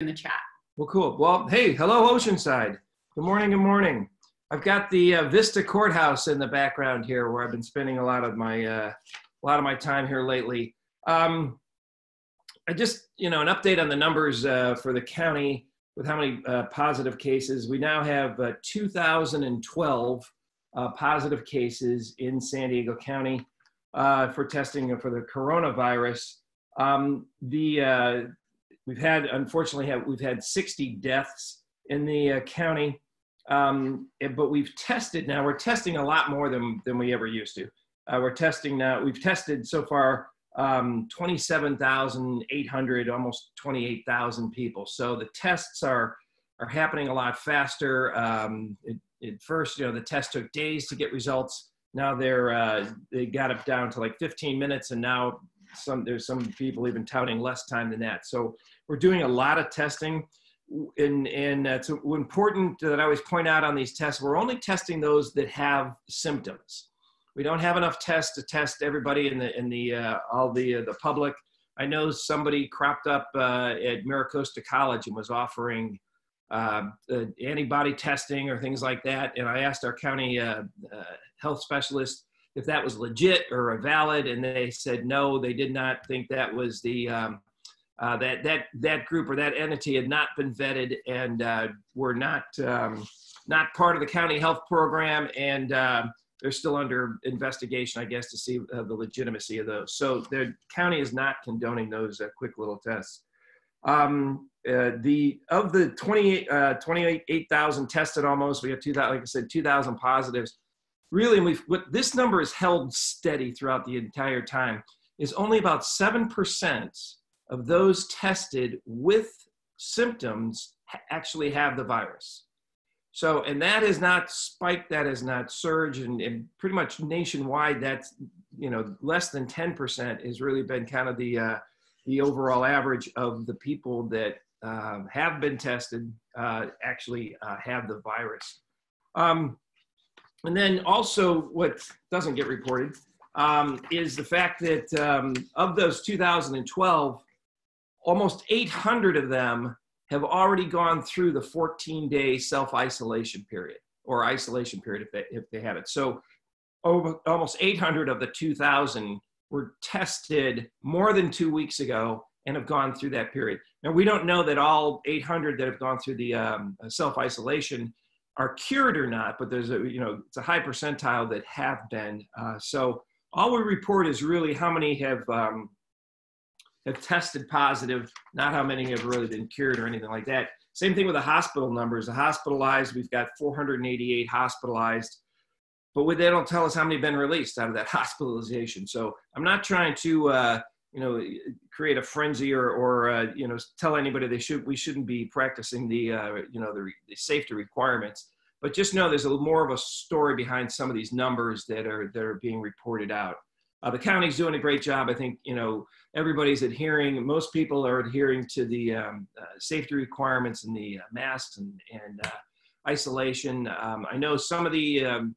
in the chat. Well, cool. Well, hey, hello, Oceanside. Good morning, good morning. I've got the Vista Courthouse in the background here, where I've been spending a lot of my time here lately. I just, an update on the numbers for the county with how many positive cases. We now have 2,012 positive cases in San Diego County for testing for the coronavirus. We've had 60 deaths in the county, but we're testing a lot more than we ever used to. We've tested so far 27,800, almost 28,000 people. So the tests are happening a lot faster. At first, the test took days to get results. Now they got it down to like 15 minutes, and now there's some people even touting less time than that. So we're doing a lot of testing, and it's important that I always point out on these tests, we're only testing those that have symptoms. We don't have enough tests to test everybody in the public. I know somebody cropped up at MiraCosta College and was offering antibody testing or things like that, and I asked our county health specialist if that was legit or valid, and they said no, they did not think that was the that group or that entity had not been vetted and were not part of the county health program, and they're still under investigation, I guess, to see the legitimacy of those. So the county is not condoning those quick little tests. Of the 28,000 tested almost, we have 2,000, like I said, 2,000 positives. Really, what this number is held steady throughout the entire time is only about 7% of those tested with symptoms actually have the virus. So, and that has not spiked, that has not surged, and pretty much nationwide, that's, less than 10% has really been kind of the overall average of the people that have been tested actually have the virus. And then also what doesn't get reported is the fact that of those 2,012, almost 800 of them have already gone through the 14-day self-isolation period or isolation period if they have it. So almost 800 of the 2,000 were tested more than 2 weeks ago and have gone through that period. Now, we don't know that all 800 that have gone through the self-isolation are cured or not, but there's it's a high percentile that have been. So all we report is really how many have tested positive, not how many have really been cured or anything like that. Same thing with the hospital numbers. The hospitalized, we've got 488 hospitalized, but they don't tell us how many have been released out of that hospitalization. So I'm not trying to create a frenzy or tell anybody we shouldn't be practicing the safety requirements, but just know there's a little more of a story behind some of these numbers that are being reported out. The county's doing a great job. I think everybody's adhering. Most people are adhering to the safety requirements and the masks and isolation. I know some of the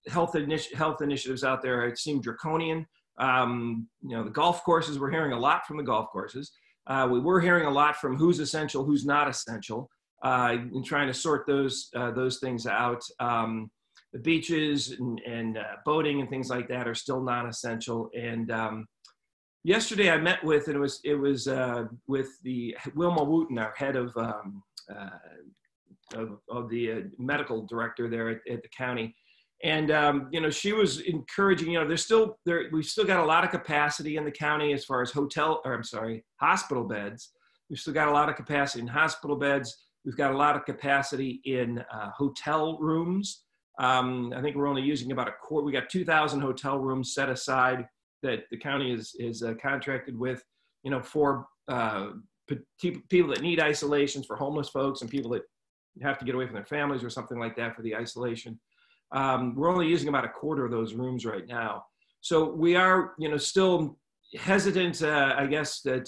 health initiatives out there seem draconian. The golf courses, we're hearing a lot from the golf courses. We were hearing a lot from who's essential, who's not essential, and trying to sort those things out. The beaches and boating and things like that are still non-essential. And yesterday I met with, and it was with the Wilma Wooten, our head of the medical director there at the county. And, she was encouraging, we've still got a lot of capacity in the county as far as hospital beds. We've still got a lot of capacity in hospital beds. We've got a lot of capacity in hotel rooms. I think we're only using about a quarter. We got 2,000 hotel rooms set aside that the county is contracted with, for people that need isolations, for homeless folks and people that have to get away from their families or something like that for the isolation. We're only using about a quarter of those rooms right now. So we are, still hesitant, I guess, and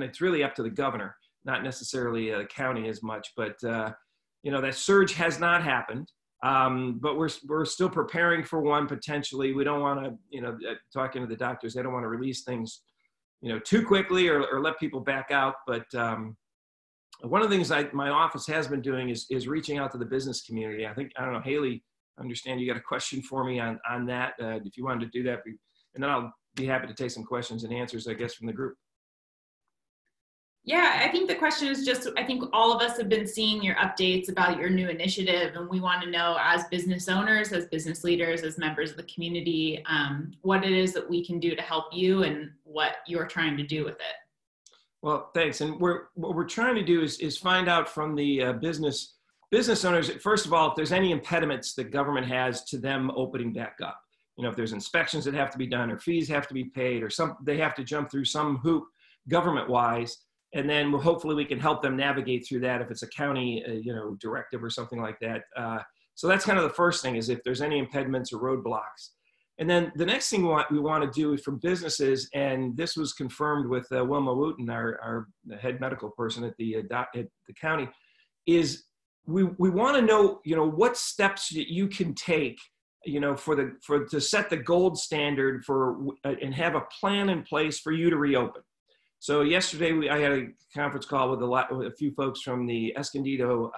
it's really up to the governor, not necessarily the county as much, but that surge has not happened. But we're still preparing for one potentially. We don't want to, talking to the doctors, they don't want to release things too quickly or let people back out. But one of the things my office has been doing is reaching out to the business community. I don't know, Haley, I understand you got a question for me on that. If you wanted to do that, and then I'll be happy to take some questions and answers, I guess, from the group. Yeah, I think the question is just, I think all of us have been seeing your updates about your new initiative, and we want to know, as business owners, as business leaders, as members of the community, what it is that we can do to help you and what you're trying to do with it. Well, thanks. And what we're trying to do is find out from the business owners, first of all, if there's any impediments that government has to them opening back up. If there's inspections that have to be done, or fees have to be paid, or they have to jump through some hoop government-wise. And then hopefully we can help them navigate through that if it's a county, directive or something like that. So that's kind of the first thing, is if there's any impediments or roadblocks. And then the next thing we want to do from businesses, and this was confirmed with Wilma Wooten, our head medical person at the county, is we want to know, what steps you can take, to set the gold standard and have a plan in place for you to reopen. So yesterday I had a conference call with a few folks from the Escondido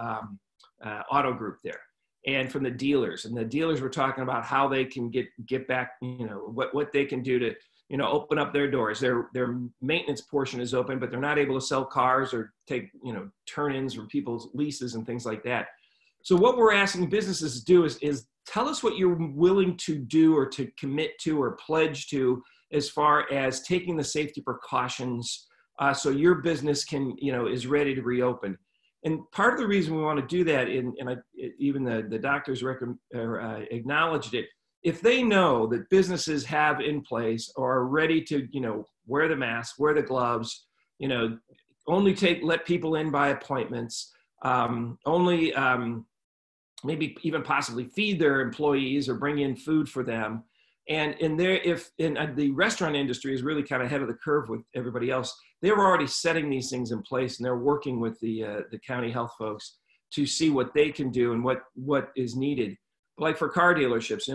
auto group there, and from the dealers. And the dealers were talking about how they can get back, what they can do to, open up their doors. Their maintenance portion is open, but they're not able to sell cars or take, turn-ins from people's leases and things like that. So what we're asking businesses to do is tell us what you're willing to do or to commit to or pledge to, as far as taking the safety precautions, so your business can, is ready to reopen. And part of the reason we want to do that, even the doctors acknowledged it, if they know that businesses have in place or are ready to, wear the mask, wear the gloves, only let people in by appointments, only maybe even possibly feed their employees or bring in food for them. And the restaurant industry is really kind of ahead of the curve with everybody else. They were already setting these things in place, and they're working with the county health folks to see what they can do and what is needed. Like for car dealerships,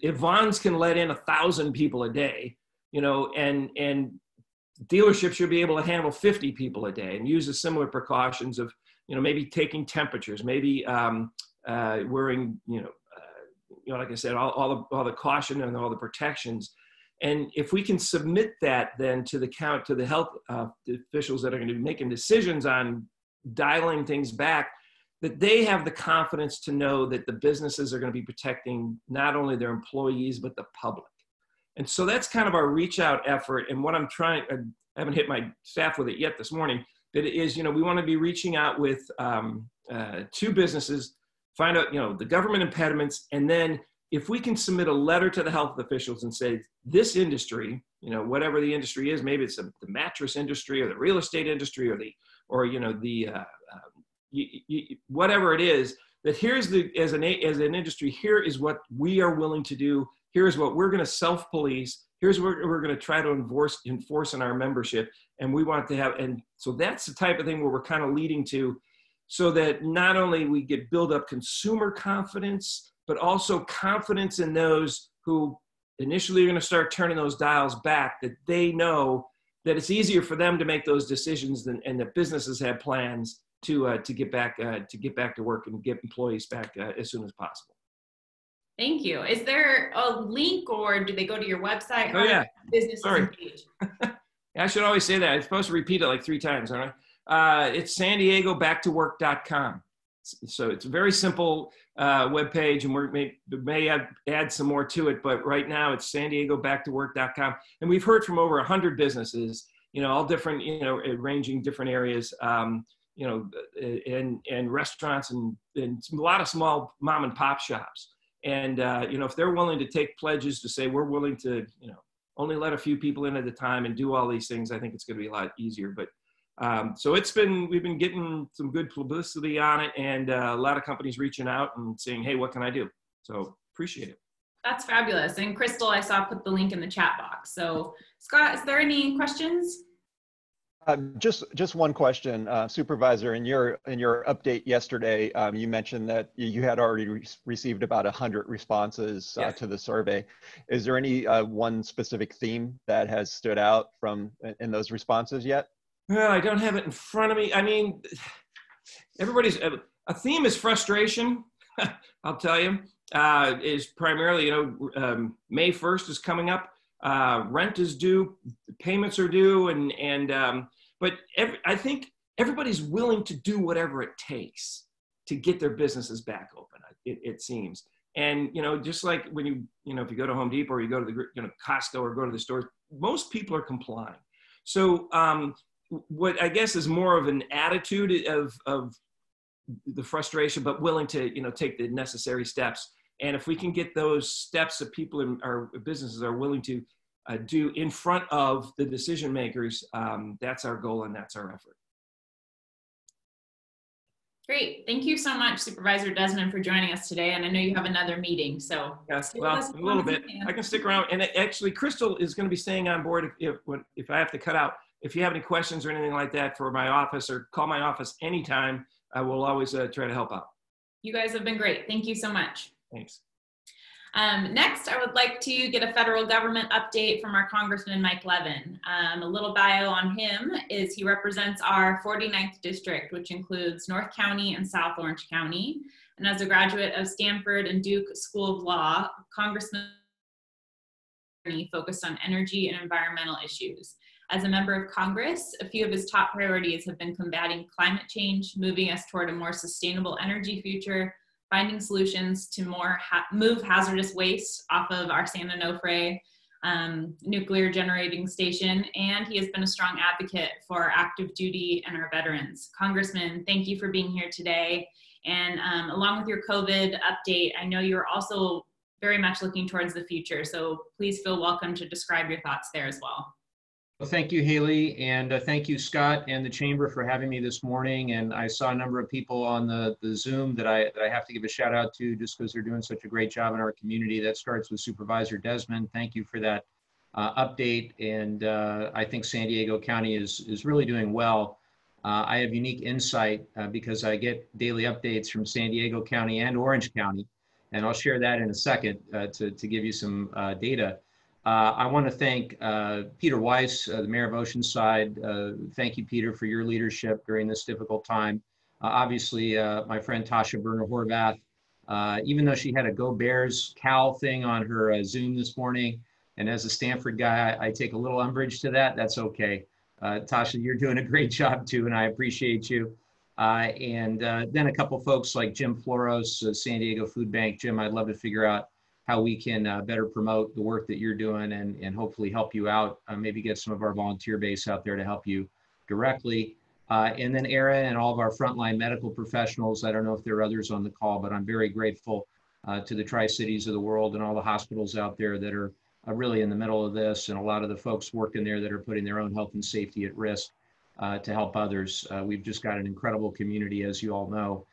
if Vons can let in 1,000 people a day, and dealerships should be able to handle 50 people a day and use the similar precautions of, maybe taking temperatures, maybe wearing, like I said, all the caution and all the protections. And if we can submit that then to the health officials that are going to be making decisions on dialing things back, that they have the confidence to know that the businesses are going to be protecting not only their employees, but the public. And so that's kind of our reach out effort. And what I haven't hit my staff with it yet this morning, but it is, we want to be reaching out with two businesses, find out, the government impediments, and then if we can submit a letter to the health officials and say, this industry, whatever the industry is, maybe it's the mattress industry or the real estate industry or whatever it is, that here's as an industry, here is what we are willing to do. Here's what we're going to self-police. Here's what we're going to try to enforce in our membership. And we want to have, and so that's the type of thing where we're kind of leading to, so that not only we get build up consumer confidence, but also confidence in those who initially are going to start turning those dials back, that they know that it's easier for them to make those decisions and that businesses have plans to get back to work and get employees back as soon as possible. Thank you. Is there a link, or do they go to your website? Oh yeah. Sorry. I should always say that. I'm supposed to repeat it like 3 times, aren't I? It's SanDiegoBackToWork.com. So it's a very simple webpage, and we may add some more to it, but right now it's SanDiegoBackToWork.com. And we've heard from over 100 businesses, all different, ranging different areas, and restaurants and a lot of small mom and pop shops. And, if they're willing to take pledges to say, we're willing to, only let a few people in at a time and do all these things, I think it's going to be a lot easier. But so we've been getting some good publicity on it, and a lot of companies reaching out and saying, hey, what can I do? So appreciate it. That's fabulous. And Crystal, I saw put the link in the chat box. So Scott, is there any questions? Just one question, Supervisor. In your update yesterday, you mentioned that you had already received about 100 responses Yes. to the survey. Is there any one specific theme that has stood out in those responses yet? Well, I don't have it in front of me. I mean, everybody's a theme is frustration. I'll tell you, is primarily, May 1st is coming up. Rent is due, payments are due, but I think everybody's willing to do whatever it takes to get their businesses back open. It seems, and just like when if you go to Home Depot or you go to the Costco or go to the store, most people are complying. So what I guess is more of an attitude of the frustration, but willing to take the necessary steps. And if we can get those steps that people in our businesses are willing to do in front of the decision makers, that's our goal and that's our effort. Great. Thank you so much, Supervisor Desmond, for joining us today. And I know you have another meeting, so. Yes, well, a little bit. I can stick around. And actually, Crystal is going to be staying on board if I have to cut out. If you have any questions or anything like that for my office, or call my office anytime, I will always try to help out. You guys have been great. Thank you so much. Thanks. Next, I would like to get a federal government update from our Congressman Mike Levin. A little bio on him is he represents our 49th district, which includes North County and South Orange County. And as a graduate of Stanford and Duke School of Law, Congressman focused on energy and environmental issues. As a member of Congress, a few of his top priorities have been combating climate change, moving us toward a more sustainable energy future, finding solutions to move hazardous waste off of our San Onofre nuclear generating station, and he has been a strong advocate for active duty and our veterans. Congressman, thank you for being here today. And along with your COVID update, I know you're also very much looking towards the future, so please feel welcome to describe your thoughts there as well. Well, thank you, Haley, and thank you, Scott, and the Chamber for having me this morning. And I saw a number of people on the Zoom that I have to give a shout out to just because they're doing such a great job in our community. That starts with Supervisor Desmond. Thank you for that update. And I think San Diego County is really doing well. I have unique insight because I get daily updates from San Diego County and Orange County, and I'll share that in a second to give you some data. I want to thank Peter Weiss, the mayor of Oceanside. Thank you, Peter, for your leadership during this difficult time. Obviously, my friend Tasha Boerner Horvath, even though she had a Go Bears cowl thing on her Zoom this morning, and as a Stanford guy, I take a little umbrage to that. That's okay. Tasha, you're doing a great job too, and I appreciate you. And then a couple folks like Jim Floros, San Diego Food Bank. Jim, I'd love to figure out how we can better promote the work that you're doing and hopefully help you out, maybe get some of our volunteer base out there to help you directly. And then Era and all of our frontline medical professionals. I don't know if there are others on the call, but I'm very grateful to the Tri-Cities of the world and all the hospitals out there that are really in the middle of this, and a lot of the folks working there that are putting their own health and safety at risk to help others. We've just got an incredible community, as you all know.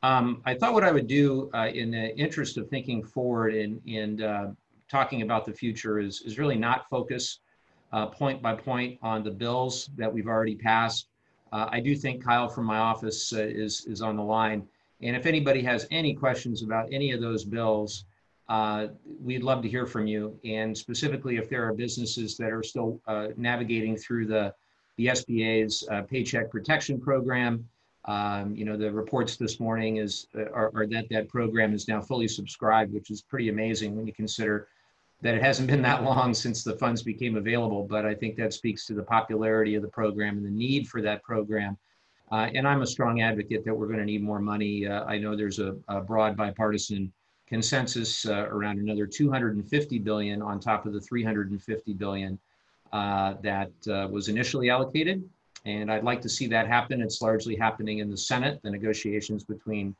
I thought what I would do in the interest of thinking forward and talking about the future is really not focus point by point on the bills that we've already passed. I do think Kyle from my office is on the line. And if anybody has any questions about any of those bills, we'd love to hear from you. And specifically, if there are businesses that are still navigating through the SBA's Paycheck Protection Program, the reports this morning are that program is now fully subscribed, which is pretty amazing when you consider that it hasn't been that long since the funds became available. But I think that speaks to the popularity of the program and the need for that program. And I'm a strong advocate that we're going to need more money. I know there's a broad bipartisan consensus around another $250 billion on top of the $350 billion that was initially allocated. And I'd like to see that happen. It's largely happening in the Senate. The negotiations between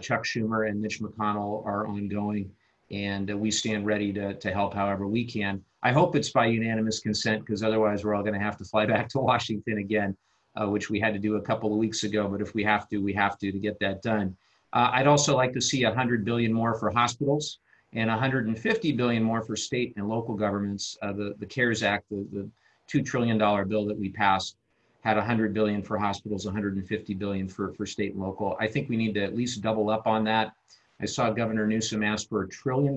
Chuck Schumer and Mitch McConnell are ongoing, and we stand ready to help however we can. I hope it's by unanimous consent, because otherwise we're all going to have to fly back to Washington again, which we had to do a couple of weeks ago. But if we have to get that done. I'd also like to see $100 billion more for hospitals and $150 billion more for state and local governments. The CARES Act, the $2 trillion bill that we passed. had 100 billion for hospitals, 150 billion for state and local. I think we need to at least double up on that. I saw Governor Newsom ask for $1 trillion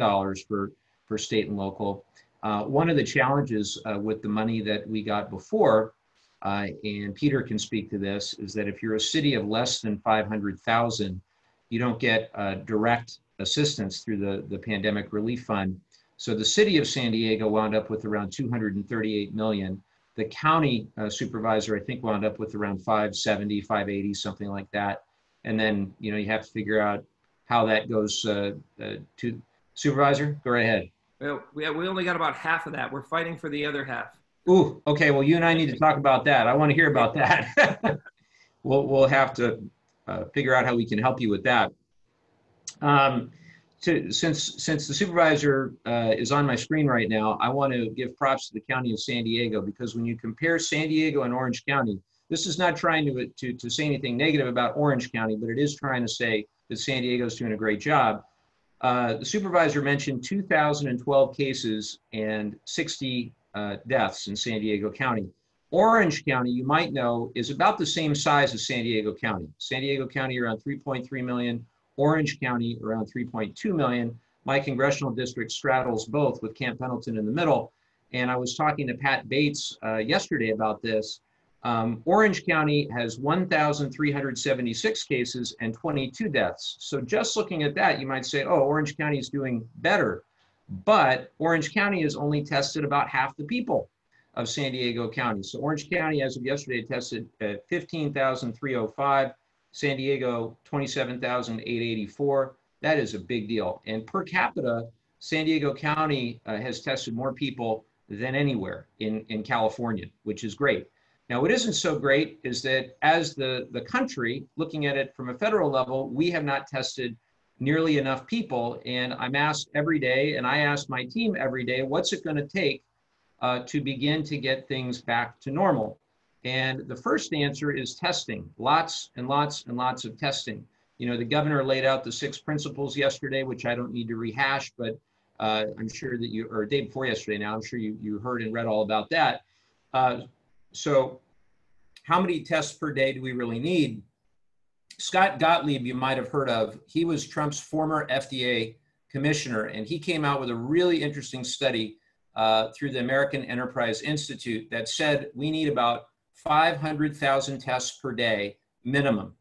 for state and local. One of the challenges with the money that we got before, and Peter can speak to this, is that if you're a city of less than 500,000, you don't get direct assistance through the Pandemic Relief Fund. So the city of San Diego wound up with around 238 million. The county supervisor, I think, wound up with around 570, 580, something like that. And then, you have to figure out how that goes to supervisor. Go right ahead. Well, we only got about half of that. We're fighting for the other half. Ooh, okay. Well, you and I need to talk about that. I want to hear about that. We'll have to figure out how we can help you with that. Since the supervisor is on my screen right now, I want to give props to the County of San Diego, because when you compare San Diego and Orange County, this is not trying to say anything negative about Orange County, but it is trying to say that San Diego is doing a great job. The supervisor mentioned 2,012 cases and 60 deaths in San Diego County. Orange County, you might know, is about the same size as San Diego County. San Diego County around 3.3 million, Orange County around 3.2 million. My congressional district straddles both, with Camp Pendleton in the middle. And I was talking to Pat Bates yesterday about this. Orange County has 1,376 cases and 22 deaths. So just looking at that, you might say, oh, Orange County is doing better. But Orange County has only tested about half the people of San Diego County. So Orange County, as of yesterday, tested 15,305. San Diego, 27,884. That is a big deal. And per capita, San Diego County has tested more people than anywhere in California, which is great. Now, what isn't so great is that as the country, looking at it from a federal level, we have not tested nearly enough people. And I'm asked every day, and I ask my team every day, what's it going to take to begin to get things back to normal? And the first answer is testing, lots and lots and lots of testing. The governor laid out the 6 principles yesterday, which I don't need to rehash, but I'm sure that you, or day before yesterday now, I'm sure you heard and read all about that. So how many tests per day do we really need? Scott Gottlieb, you might have heard of. He was Trump's former FDA commissioner, and he came out with a really interesting study through the American Enterprise Institute that said we need about 500,000 tests per day minimum.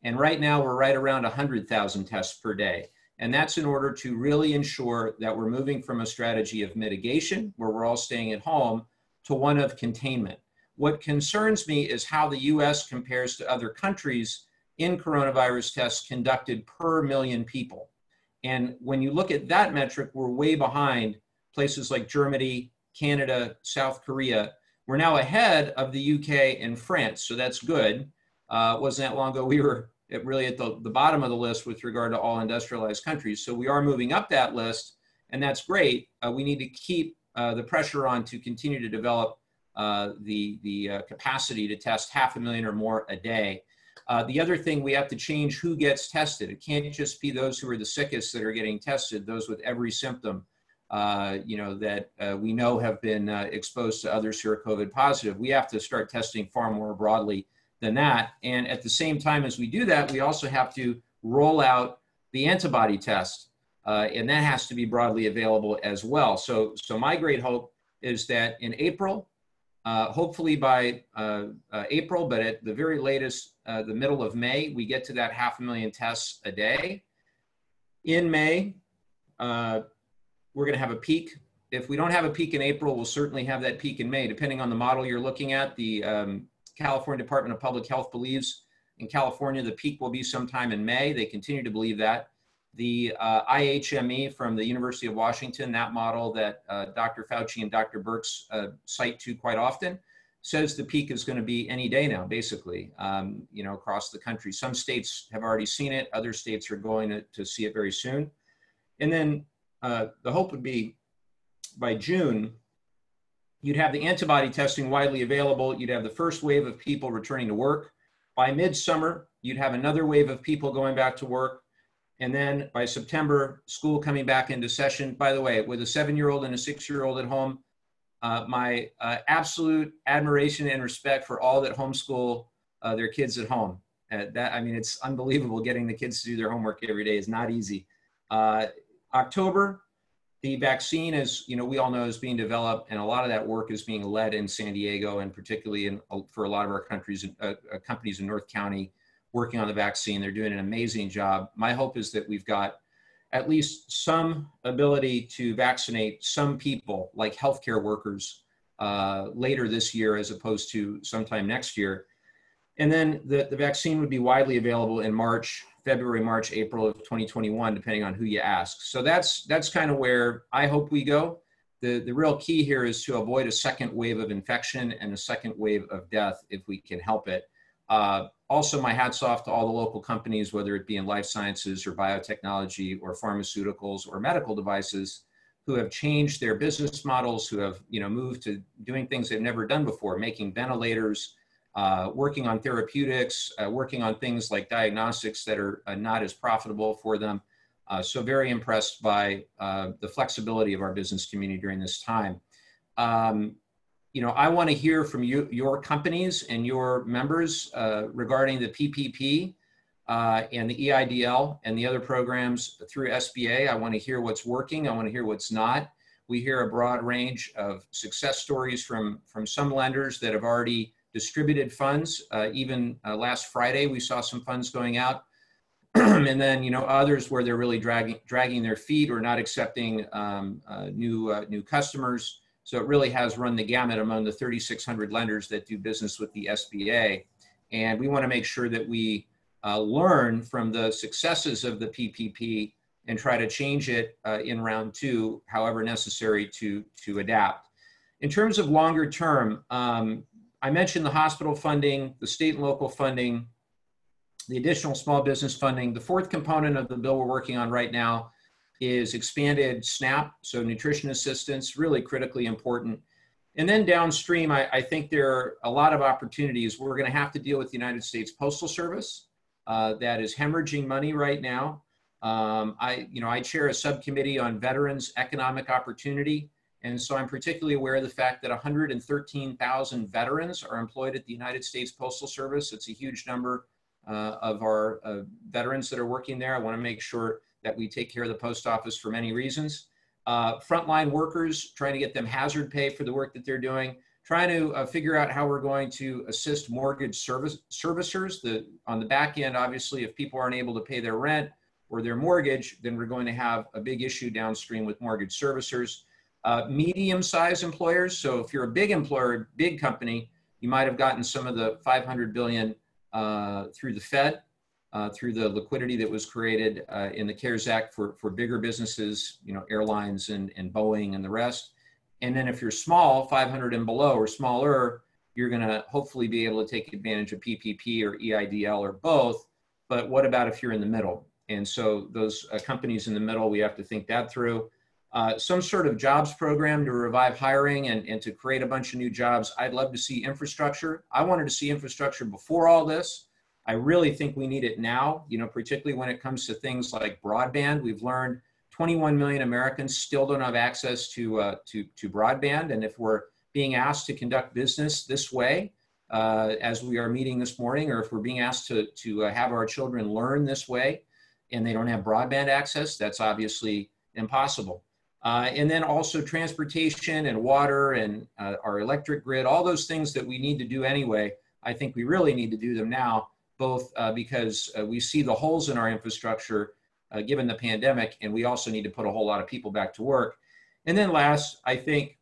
And right now we're right around 100,000 tests per day. And that's in order to really ensure that we're moving from a strategy of mitigation, where we're all staying at home, to one of containment. What concerns me is how the US compares to other countries in coronavirus tests conducted per million people. And when you look at that metric, we're way behind places like Germany, Canada, South Korea. We're now ahead of the UK and France, so that's good. Wasn't that long ago we were really at the bottom of the list with regard to all industrialized countries. So we are moving up that list, and that's great. We need to keep the pressure on to continue to develop the capacity to test 500,000 or more a day. The other thing, we have to change who gets tested. It can't just be those who are the sickest that are getting tested, those with every symptom. That we know have been exposed to others who are COVID positive. We have to start testing far more broadly than that. And at the same time as we do that, we also have to roll out the antibody test. And that has to be broadly available as well. So my great hope is that in April, hopefully by April, but at the very latest, the middle of May, we get to that 500,000 tests a day. In May, we're going to have a peak. If we don't have a peak in April, we'll certainly have that peak in May, depending on the model you're looking at. The California Department of Public Health believes in California the peak will be sometime in May. They continue to believe that. The IHME from the University of Washington, that model that Dr. Fauci and Dr. Birx cite to quite often, says the peak is going to be any day now, basically, across the country. Some states have already seen it. Other states are going to see it very soon. And then the hope would be by June, you'd have the antibody testing widely available. You'd have the first wave of people returning to work. By midsummer, you'd have another wave of people going back to work. And then by September, school coming back into session. By the way, with a 7-year-old and a 6-year-old at home, my absolute admiration and respect for all that homeschool their kids at home. I mean, it's unbelievable getting the kids to do their homework every day is not easy. October, the vaccine, as you know, we all know, is being developed, and a lot of that work is being led in San Diego, and particularly for a lot of our companies in North County working on the vaccine. They're doing an amazing job. My hope is that we've got at least some ability to vaccinate some people, like healthcare workers, later this year as opposed to sometime next year. And then the vaccine would be widely available in February, March, April of 2021, depending on who you ask. So that's kind of where I hope we go. The real key here is to avoid a second wave of infection and a second wave of death if we can help it. Also, my hat's off to all the local companies, whether it be in life sciences or biotechnology or pharmaceuticals or medical devices, who have changed their business models, who have moved to doing things they've never done before, making ventilators, working on therapeutics, working on things like diagnostics that are not as profitable for them. So very impressed by the flexibility of our business community during this time. I want to hear from your companies and your members regarding the PPP and the EIDL and the other programs through SBA. I want to hear what's working. I want to hear what's not. We hear a broad range of success stories from some lenders that have already distributed funds. Even last Friday, we saw some funds going out. And then, others where they're really dragging their feet or not accepting new customers. So it really has run the gamut among the 3,600 lenders that do business with the SBA. And we want to make sure that we learn from the successes of the PPP and try to change it in round two, however necessary to adapt. In terms of longer term, I mentioned the hospital funding, the state and local funding, the additional small business funding. The fourth component of the bill we're working on right now is expanded SNAP, so nutrition assistance, really critically important. And then downstream, I think there are a lot of opportunities. We're going to have to deal with the United States Postal Service that is hemorrhaging money right now. I chair a subcommittee on veterans economic opportunity. And so I'm particularly aware of the fact that 113,000 veterans are employed at the United States Postal Service. It's a huge number of our veterans that are working there. I want to make sure that we take care of the post office for many reasons. Frontline workers, trying to get them hazard pay for the work that they're doing, trying to figure out how we're going to assist mortgage servicers. On the back end, obviously, if people aren't able to pay their rent or their mortgage, then we're going to have a big issue downstream with mortgage servicers. Medium-sized employers. So if you're a big employer, big company, you might have gotten some of the $500 billion through the Fed, through the liquidity that was created in the CARES Act for bigger businesses, airlines and Boeing and the rest. And then if you're small, 500 and below or smaller, you're going to hopefully be able to take advantage of PPP or EIDL or both. But what about if you're in the middle? And so those companies in the middle, we have to think that through. Some sort of jobs program to revive hiring and to create a bunch of new jobs. I'd love to see infrastructure. I wanted to see infrastructure before all this. I really think we need it now, particularly when it comes to things like broadband. We've learned 21 million Americans still don't have access to broadband. And if we're being asked to conduct business this way, as we are meeting this morning, or if we're being asked to have our children learn this way and they don't have broadband access, that's obviously impossible. And then also transportation and water and our electric grid, all those things that we need to do anyway. I think we really need to do them now, both because we see the holes in our infrastructure given the pandemic, and we also need to put a whole lot of people back to work. And then last, I think,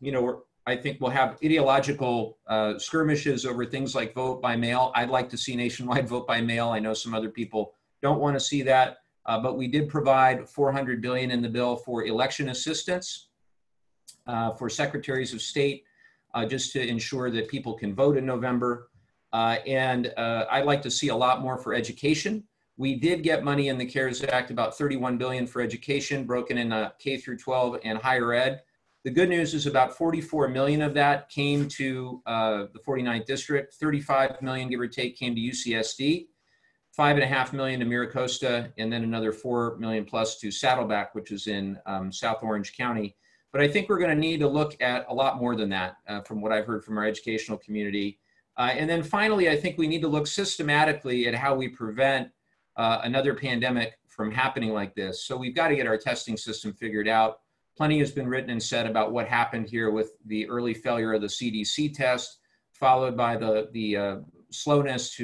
we'll have ideological skirmishes over things like vote by mail. I'd like to see nationwide vote by mail. I know some other people don't want to see that. But we did provide $400 billion in the bill for election assistance for secretaries of state, just to ensure that people can vote in November. And I'd like to see a lot more for education. We did get money in the CARES Act, about $31 billion for education, broken in K through 12 and higher ed. The good news is about $44 million of that came to the 49th district, $35 million, give or take, came to UCSD. $5.5 million to MiraCosta, and then another $4 million plus to Saddleback, which is in South Orange County. But I think we're going to need to look at a lot more than that from what I've heard from our educational community. And then finally, I think we need to look systematically at how we prevent another pandemic from happening like this. So we've got to get our testing system figured out. Plenty has been written and said about what happened here with the early failure of the CDC test, followed by the slowness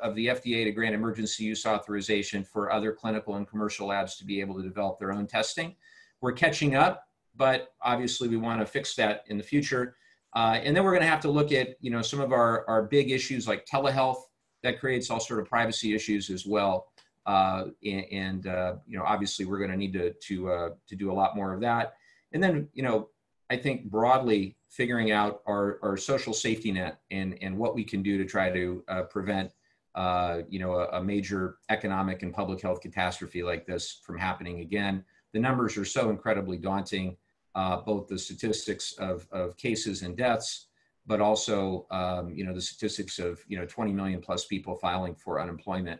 of the FDA to grant emergency use authorization for other clinical and commercial labs to be able to develop their own testing. We're catching up, but obviously we want to fix that in the future. And then we're going to have to look at, some of our big issues like telehealth. That creates all sort of privacy issues as well. Obviously we're going to need to do a lot more of that. And then, I think broadly figuring out our social safety net and what we can do to try to prevent, a major economic and public health catastrophe like this from happening again. The numbers are so incredibly daunting, both the statistics of cases and deaths, but also, the statistics of, 20 million plus people filing for unemployment.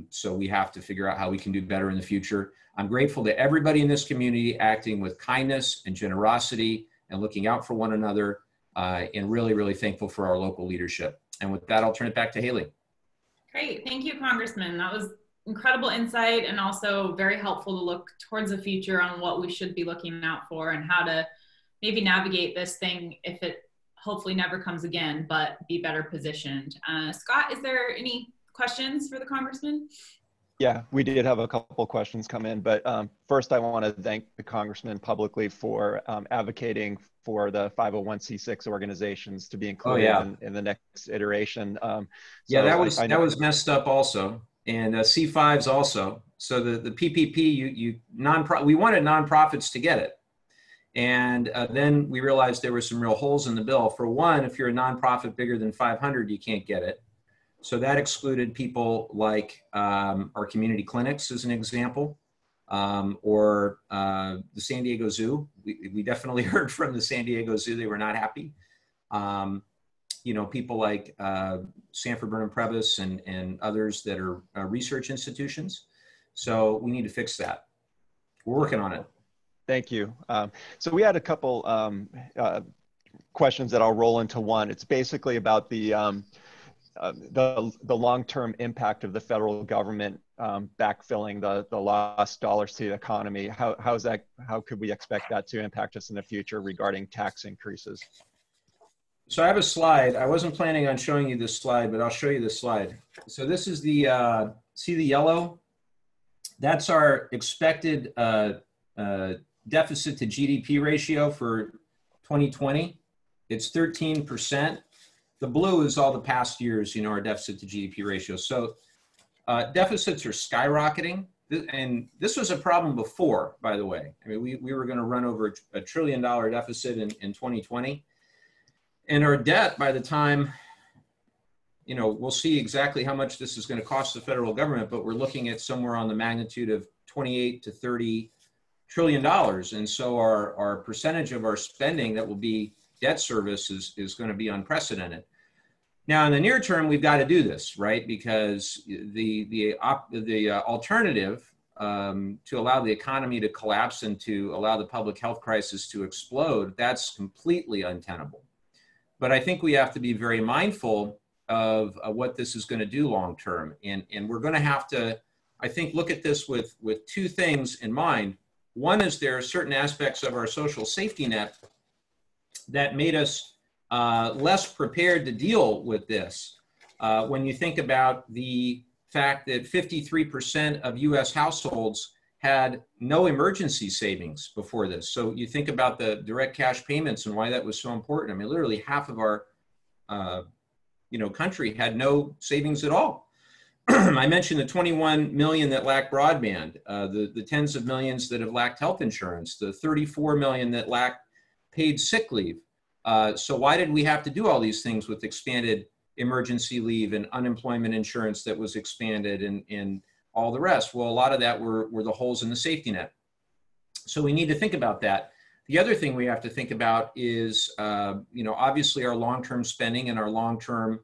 So we have to figure out how we can do better in the future. I'm grateful to everybody in this community acting with kindness and generosity and looking out for one another, and really, really thankful for our local leadership. And with that, I'll turn it back to Haley. Great, thank you, Congressman. That was incredible insight and also very helpful to look towards the future on what we should be looking out for and how to maybe navigate this thing if it hopefully never comes again, but be better positioned. Scott, is there any questions for the Congressman? Yeah, we did have a couple questions come in, but first I want to thank the Congressman publicly for advocating for the 501c6 organizations to be included in the next iteration. That was messed up also, and C5s also. So the PPP, we wanted nonprofits to get it. And then we realized there were some real holes in the bill. For one, if you're a nonprofit bigger than 500, you can't get it. So that excluded people like our community clinics, as an example, or the San Diego Zoo. We definitely heard from the San Diego Zoo; they were not happy. People like Sanford Burnham Previs and others that are research institutions. So we need to fix that. We're working on it. Thank you. So we had a couple questions that I'll roll into one. It's basically about the long-term impact of the federal government backfilling the lost dollars to the economy. How could we expect that to impact us in the future regarding tax increases? So I have a slide. I wasn't planning on showing you this slide, but I'll show you this slide. So this is the, see the yellow? That's our expected deficit to GDP ratio for 2020. It's 13%. The blue is all the past years, our deficit to GDP ratio. So deficits are skyrocketing. And this was a problem before, by the way. I mean, we were going to run over $1 trillion deficit in 2020. And our debt, by the time, we'll see exactly how much this is going to cost the federal government, but we're looking at somewhere on the magnitude of 28 to 30 trillion dollars. And so our percentage of our spending that will be debt service is going to be unprecedented. Now, in the near term, we've got to do this, right? Because the alternative to allow the economy to collapse and to allow the public health crisis to explode, that's completely untenable. But I think we have to be very mindful of what this is going to do long term. And we're going to have to, I think, look at this with two things in mind. One is there are certain aspects of our social safety net that made us less prepared to deal with this. When you think about the fact that 53% of US households had no emergency savings before this. So you think about the direct cash payments and why that was so important. I mean, literally half of our country had no savings at all. I mentioned the 21 million that lack broadband, the tens of millions that have lacked health insurance, the 34 million that lack paid sick leave. So why did we have to do all these things with expanded emergency leave and unemployment insurance that was expanded and all the rest? Well, a lot of that were the holes in the safety net. So we need to think about that. The other thing we have to think about is, obviously our long-term spending and our long-term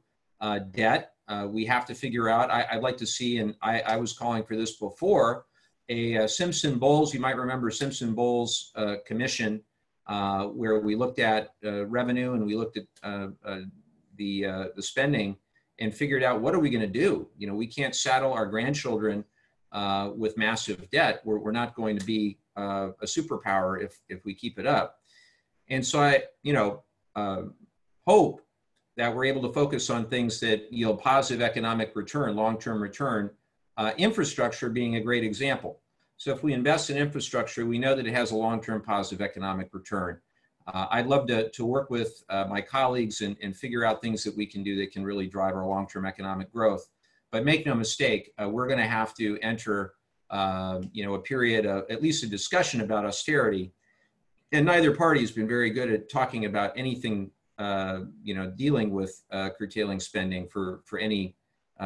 debt. We have to figure out, I'd like to see, and I was calling for this before, a Simpson-Bowles, you might remember Simpson-Bowles commission where we looked at revenue and we looked at the spending and figured out, what are we going to do? You know, we can't saddle our grandchildren with massive debt. We're not going to be a superpower if we keep it up. And so I, hope that we're able to focus on things that yield positive economic return, long-term return, infrastructure being a great example. So if we invest in infrastructure, we know that it has a long-term positive economic return. I'd love to work with my colleagues and figure out things that we can do that can really drive our long-term economic growth. But make no mistake, we're going to have to enter, a period of at least a discussion about austerity. And neither party has been very good at talking about anything, dealing with curtailing spending for any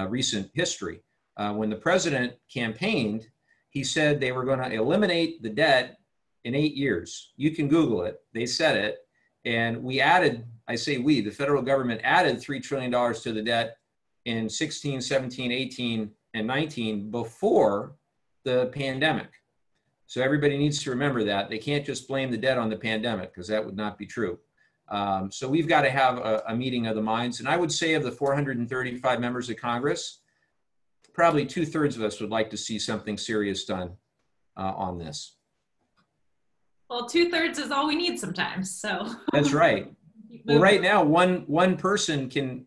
recent history. When the president campaigned, he said they were going to eliminate the debt in 8 years. You can Google it. They said it. And we added, I say we, the federal government added $3 trillion to the debt in 16, 17, 18, and 19 before the pandemic. So everybody needs to remember that. They can't just blame the debt on the pandemic, because that would not be true. So we've got to have a meeting of the minds. And I would say of the 435 members of Congress, probably 2/3 of us would like to see something serious done on this. Well, 2/3 is all we need sometimes, so. That's right. Well, right now, one person can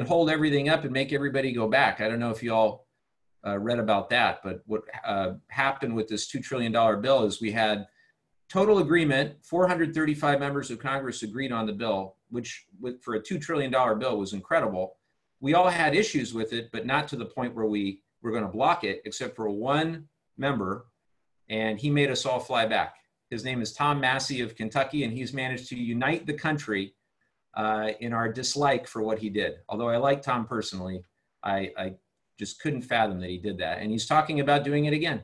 hold everything up and make everybody go back. I don't know if you all read about that, but what happened with this $2 trillion bill is we had total agreement. 435 members of Congress agreed on the bill, which for a $2 trillion bill was incredible. We all had issues with it, but not to the point where we were going to block it, except for one member, and he made us all fly back. His name is Tom Massey of Kentucky, and he's managed to unite the country in our dislike for what he did. Although I like Tom personally, I just couldn't fathom that he did that. And he's talking about doing it again.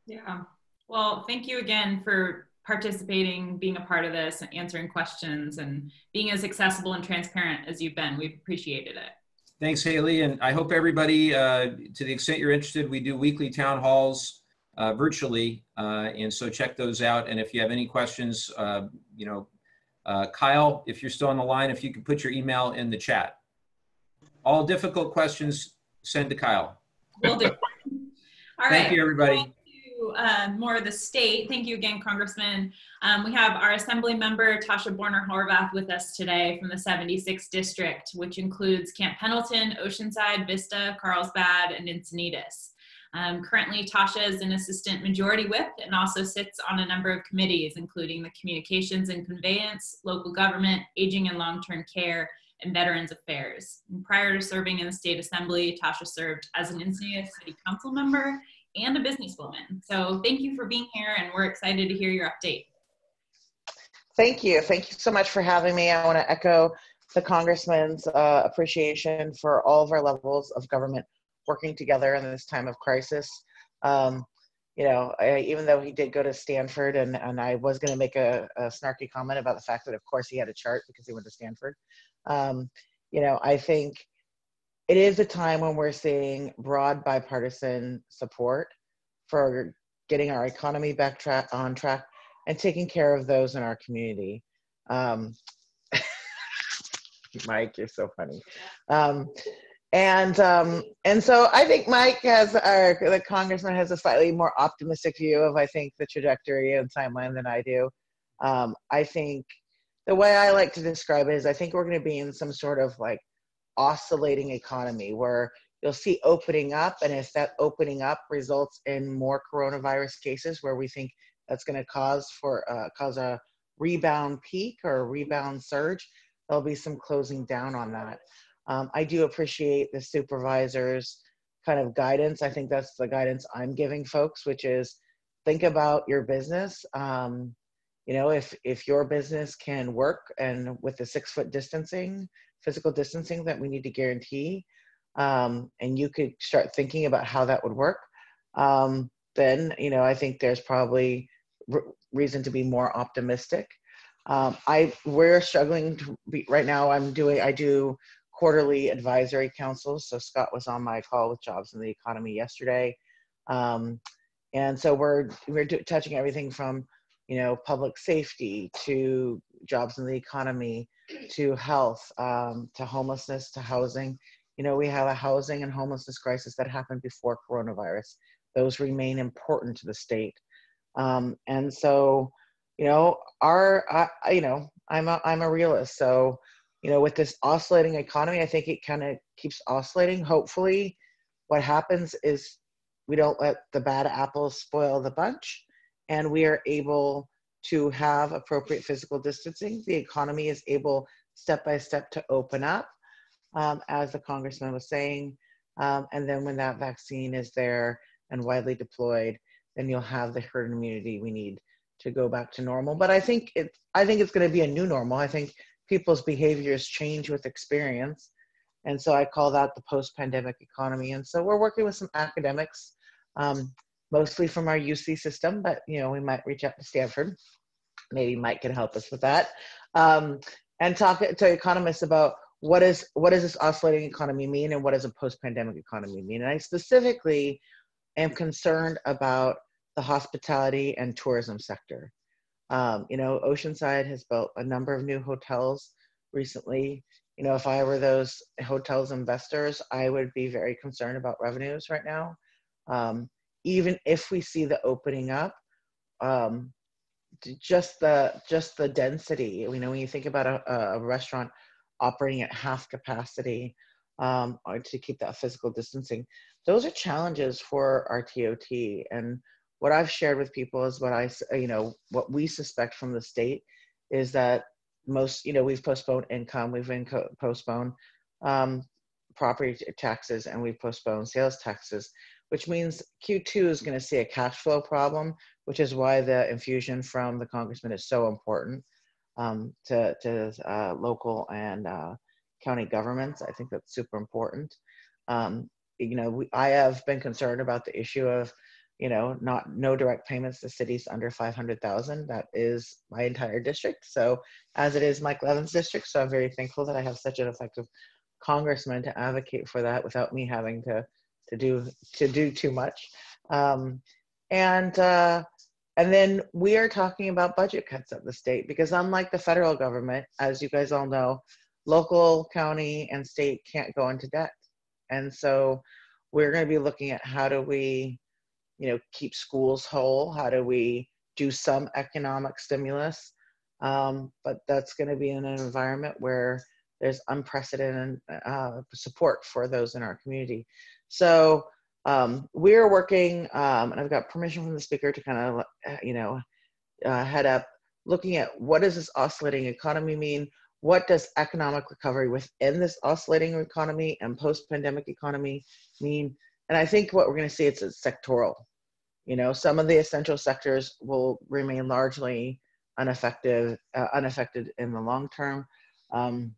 Yeah. Well, thank you again for participating, being a part of this, and answering questions, and being as accessible and transparent as you've been. We've appreciated it. Thanks, Haley. And I hope everybody, to the extent you're interested, we do weekly town halls virtually. And so check those out. And if you have any questions, Kyle, if you're still on the line, if you could put your email in the chat. All difficult questions, send to Kyle. Will do. All right. Thank you, everybody. More of the state. Thank you again, Congressman. We have our Assemblymember Tasha Boerner Horvath with us today from the 76th District, which includes Camp Pendleton, Oceanside, Vista, Carlsbad, and Encinitas. Currently, Tasha is an Assistant Majority Whip and also sits on a number of committees, including the Communications and Conveyance, Local Government, Aging and Long-Term Care, and Veterans Affairs. And prior to serving in the State Assembly, Tasha served as an Encinitas City Council member and a businesswoman. So thank you for being here, and we're excited to hear your update. Thank you. Thank you so much for having me. I want to echo the Congressman's appreciation for all of our levels of government working together in this time of crisis. Even though he did go to Stanford, and I was going to make a snarky comment about the fact that, of course, he had a chart because he went to Stanford. I think it is a time when we're seeing broad bipartisan support for getting our economy back on track and taking care of those in our community. Mike, you're so funny. And so I think Mike the Congressman has a slightly more optimistic view of, I think, the trajectory and timeline than I do. I think the way I like to describe it is I think we're going to be in some sort of like oscillating economy where you'll see opening up, and if that opening up results in more coronavirus cases where we think that's going to cause a rebound peak or a rebound surge, there'll be some closing down on that. I do appreciate the supervisor's kind of guidance. I think that's the guidance I'm giving folks, which is think about your business. If your business can work, and with the 6 foot physical distancing that we need to guarantee, and you could start thinking about how that would work, then, I think there's probably reason to be more optimistic. We're struggling to be, right now I do quarterly advisory councils. So Scott was on my call with Jobs in the Economy yesterday. And so we're touching everything from public safety, to jobs in the economy, to health, to homelessness, to housing. We have a housing and homelessness crisis that happened before coronavirus. Those remain important to the state. And so, I'm a realist. So, with this oscillating economy, I think it kind of keeps oscillating. Hopefully, what happens is we don't let the bad apples spoil the bunch, and we are able to have appropriate physical distancing. The economy is able, step by step, to open up, as the congressman was saying. And then when that vaccine is there and widely deployed, then you'll have the herd immunity we need to go back to normal. But I think it's going to be a new normal. I think people's behaviors change with experience. And so I call that the post-pandemic economy. And so we're working with some academics, mostly from our UC system, but we might reach out to Stanford. Maybe Mike can help us with that. And talk to economists about what does this oscillating economy mean, and what does a post-pandemic economy mean? And I specifically am concerned about the hospitality and tourism sector. Oceanside has built a number of new hotels recently. If I were those hotels investors, I would be very concerned about revenues right now. Even if we see the opening up, just the density. When you think about a restaurant operating at half capacity, or to keep that physical distancing, those are challenges for our TOT. And what I've shared with people is what we suspect from the state is that we've postponed income, we've postponed property taxes, and we've postponed sales taxes, which means Q2 is going to see a cash flow problem, which is why the infusion from the congressman is so important to local and county governments. I think that's super important. I have been concerned about the issue of no direct payments to cities under 500,000. That is my entire district. So as it is Mike Levin's district. So I'm very thankful that I have such an effective congressman to advocate for that without me having to do too much. And then we are talking about budget cuts at the state, because unlike the federal government, as you guys all know, local, county, and state can't go into debt. And so we're going to be looking at how do we keep schools whole? How do we do some economic stimulus? But that's going to be in an environment where there's unprecedented support for those in our community. So we're working, and I've got permission from the speaker to kind of, head up, looking at what does this oscillating economy mean? What does economic recovery within this oscillating economy and post-pandemic economy mean? And I think what we're going to see, it's sectoral. Some of the essential sectors will remain largely unaffected in the long term. And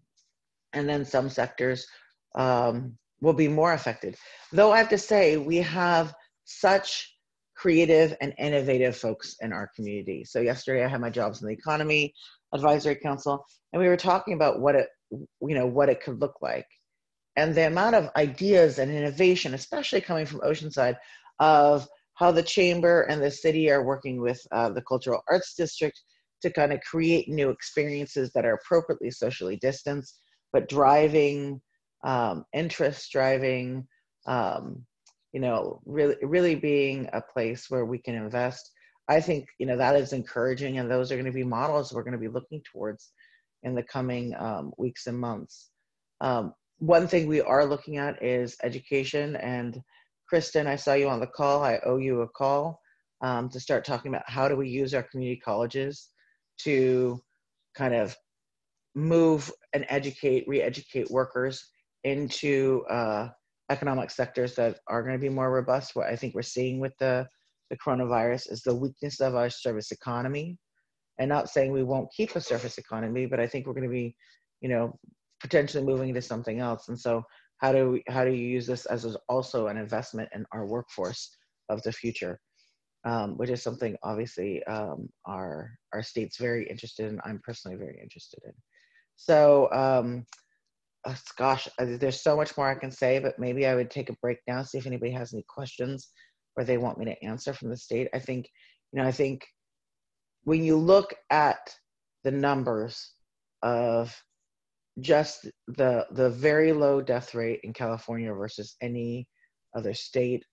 then some sectors will be more affected. Though I have to say, we have such creative and innovative folks in our community. So yesterday I had my Jobs in the Economy Advisory Council, and we were talking about what it could look like. And the amount of ideas and innovation, especially coming from Oceanside, of how the chamber and the city are working with the Cultural Arts District to kind of create new experiences that are appropriately socially distanced, but driving interest, driving, really being a place where we can invest. I think, that is encouraging, and those are going to be models we're going to be looking towards in the coming weeks and months. One thing we are looking at is education, and Kristen, I saw you on the call. I owe you a call to start talking about how do we use our community colleges to kind of move and re-educate workers into economic sectors that are going to be more robust. What I think we're seeing with the coronavirus is the weakness of our service economy, and not saying we won't keep a service economy, but I think we're going to be, potentially moving into something else. And so how do you use this as also an investment in our workforce of the future, which is something obviously our state's very interested in. I'm personally very interested in. So gosh, there's so much more I can say, but maybe I would take a break now, see if anybody has any questions or they want me to answer from the state. I think when you look at the numbers of just the very low death rate in California versus any other state,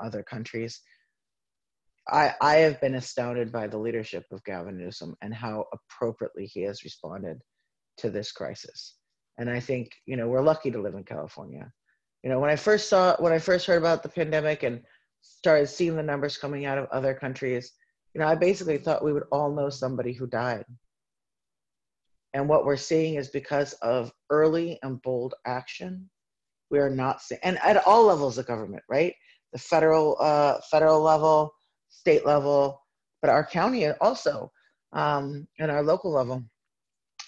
other countries, I have been astounded by the leadership of Gavin Newsom and how appropriately he has responded to this crisis. And I think, we're lucky to live in California. When I first heard about the pandemic and started seeing the numbers coming out of other countries, I basically thought we would all know somebody who died. And what we're seeing is because of early and bold action, we are not seeing, and at all levels of government, right? The federal level, state level, but our county also, and our local level,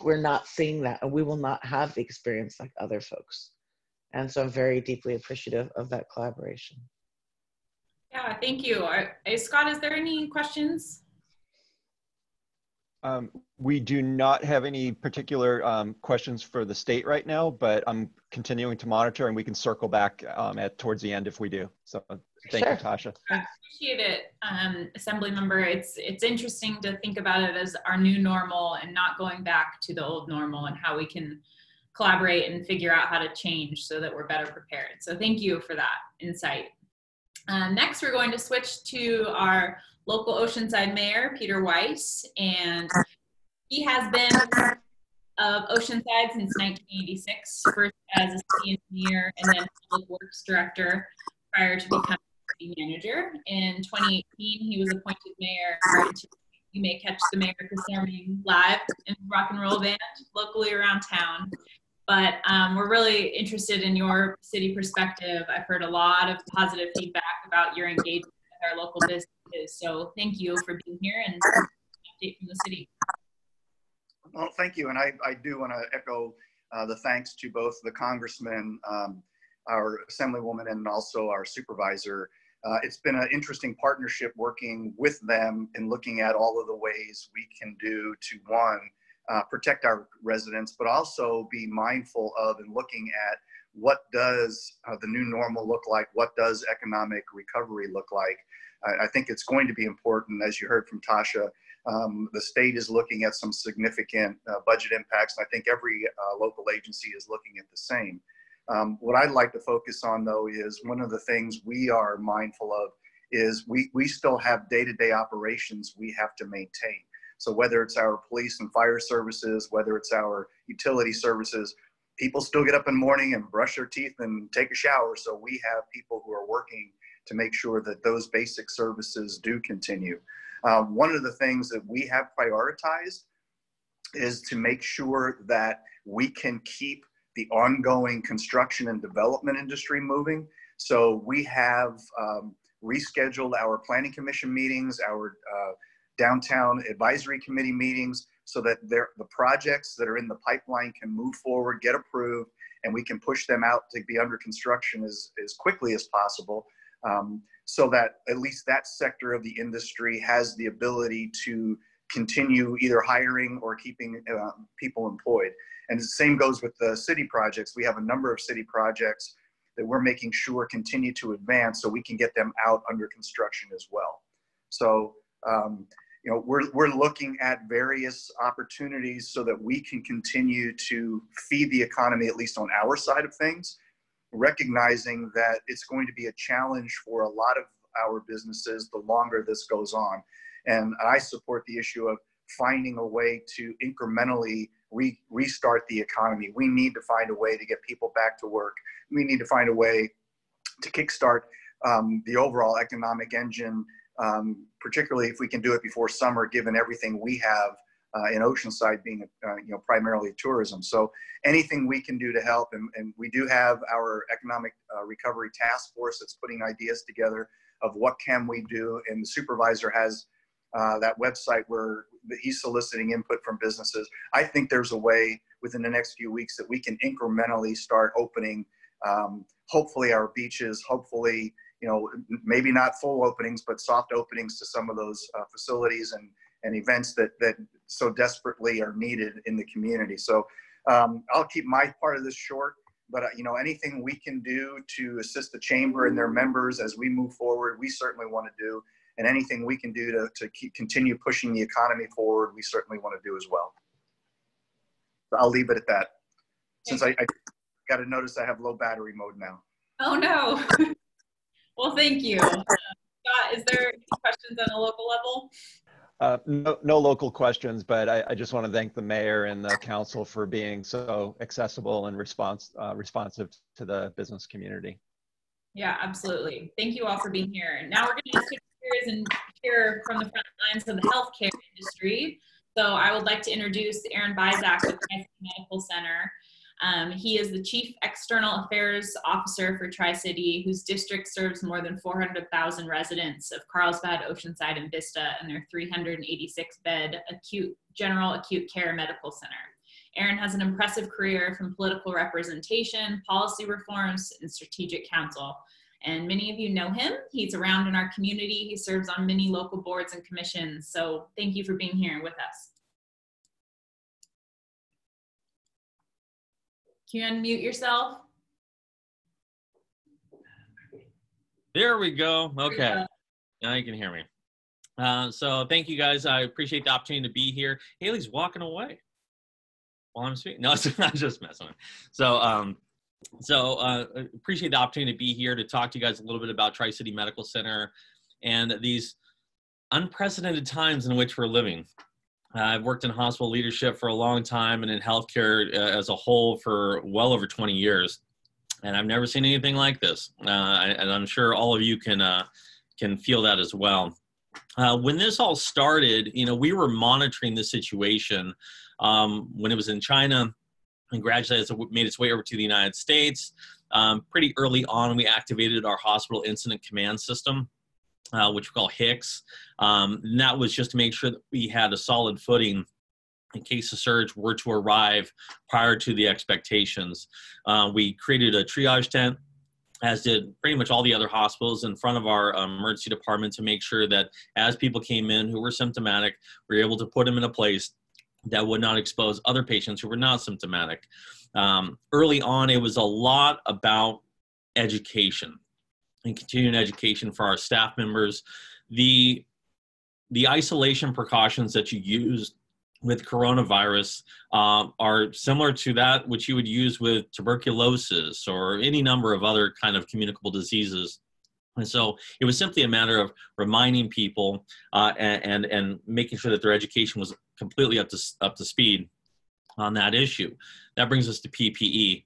we're not seeing that, and we will not have the experience like other folks. And so I'm very deeply appreciative of that collaboration. Yeah, thank you. Scott, is there any questions? We do not have any particular questions for the state right now, but I'm continuing to monitor, and we can circle back towards the end if we do. So thank you, Tasha. I appreciate it, Assemblymember. It's interesting to think about it as our new normal and not going back to the old normal, and how we can collaborate and figure out how to change so that we're better prepared. So thank you for that insight. Next, we're going to switch to our local Oceanside Mayor, Peter Weiss, and he has been of Oceanside since 1986, first as a city engineer and then public works director prior to becoming city manager. In 2018, he was appointed mayor. You may catch the mayor performing live in rock and roll band locally around town. But we're really interested in your city perspective. I've heard a lot of positive feedback about your engagement with our local businesses. So thank you for being here and an update from the city. Well, thank you. And I do want to echo the thanks to both the congressman, our assemblywoman, and also our supervisor. It's been an interesting partnership working with them and looking at all of the ways we can do to, one, protect our residents, but also be mindful of and looking at what does the new normal look like? What does economic recovery look like? I think it's going to be important, as you heard from Tasha. The state is looking at some significant budget impacts. And I think every local agency is looking at the same. What I'd like to focus on, though, is one of the things we are mindful of is we still have day-to-day operations we have to maintain. So whether it's our police and fire services, whether it's our utility services, people still get up in the morning and brush their teeth and take a shower. So we have people who are working to make sure that those basic services do continue. One of the things that we have prioritized is to make sure that we can keep the ongoing construction and development industry moving. So we have rescheduled our planning commission meetings, our downtown advisory committee meetings, so that the projects that are in the pipeline can move forward, get approved, and we can push them out to be under construction as quickly as possible, so that at least that sector of the industry has the ability to continue either hiring or keeping people employed. And the same goes with the city projects. We have a number of city projects that we're making sure continue to advance so we can get them out under construction as well. So, we're looking at various opportunities so that we can continue to feed the economy, at least on our side of things, recognizing that it's going to be a challenge for a lot of our businesses the longer this goes on. And I support the issue of finding a way to incrementally restart the economy. We need to find a way to get people back to work. We need to find a way to kickstart the overall economic engine, particularly if we can do it before summer, given everything we have in Oceanside being primarily tourism. So anything we can do to help, and we do have our economic recovery task force that's putting ideas together of what can we do, and the supervisor has that website where he's soliciting input from businesses. I think there's a way within the next few weeks that we can incrementally start opening, hopefully our beaches, hopefully, maybe not full openings, but soft openings to some of those facilities and events that so desperately are needed in the community. So I'll keep my part of this short, but anything we can do to assist the chamber and their members as we move forward, we certainly want to do. and anything we can do to continue pushing the economy forward, we certainly want to do as well. So I'll leave it at that. Since I got to notice I have low battery mode now. Oh no. Well, thank you. Scott, is there any questions on a local level? No local questions, but I just want to thank the mayor and the council for being so accessible and responsive to the business community. Yeah, absolutely. Thank you all for being here. Now we're going to switch gears and hear from the front lines of the healthcare industry. So I would like to introduce Aaron Byzak with Tri-City Medical Center. He is the Chief External Affairs Officer for Tri-City, whose district serves more than 400,000 residents of Carlsbad, Oceanside, and Vista, and their 386-bed general acute care medical center. Aaron has an impressive career from political representation, policy reforms, and strategic counsel. And many of you know him. He's around in our community. He serves on many local boards and commissions. So thank you for being here with us. Can you unmute yourself? There we go. Okay. Now you can hear me. So thank you guys. I appreciate the opportunity to be here. Haley's walking away while I'm speaking. No, I'm just messing with. So appreciate the opportunity to be here to talk to you guys a little bit about Tri-City Medical Center and these unprecedented times in which we're living. I've worked in hospital leadership for a long time and in healthcare as a whole for well over 20 years. And I've never seen anything like this. And I'm sure all of you can feel that as well. When this all started, we were monitoring the situation when it was in China and gradually as it made its way over to the United States. Pretty early on, we activated our hospital incident command system, which we call HICS. And that was just to make sure that we had a solid footing in case the surge were to arrive prior to the expectations. We created a triage tent, as did pretty much all the other hospitals, in front of our emergency department to make sure that as people came in who were symptomatic, we were able to put them in a place that would not expose other patients who were not symptomatic. Early on, it was a lot about education and continuing education for our staff members. The isolation precautions that you use with coronavirus are similar to that which you would use with tuberculosis or any number of other kind of communicable diseases. And so it was simply a matter of reminding people and making sure that their education was completely up to speed on that issue. That brings us to PPE,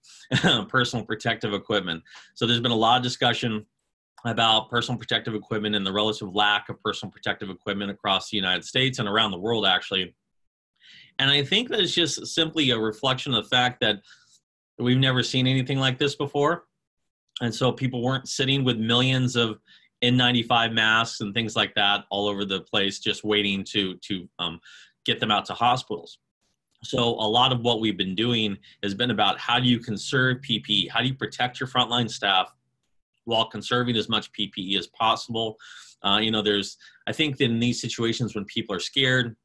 personal protective equipment. So there's been a lot of discussion about personal protective equipment and the relative lack of personal protective equipment across the United States and around the world, actually. And I think that it's just simply a reflection of the fact that we've never seen anything like this before. And so people weren't sitting with millions of N95 masks and things like that all over the place, just waiting to get them out to hospitals. So a lot of what we've been doing has been about how do you conserve PPE? How do you protect your frontline staff while conserving as much PPE as possible? I think that in these situations when people are scared,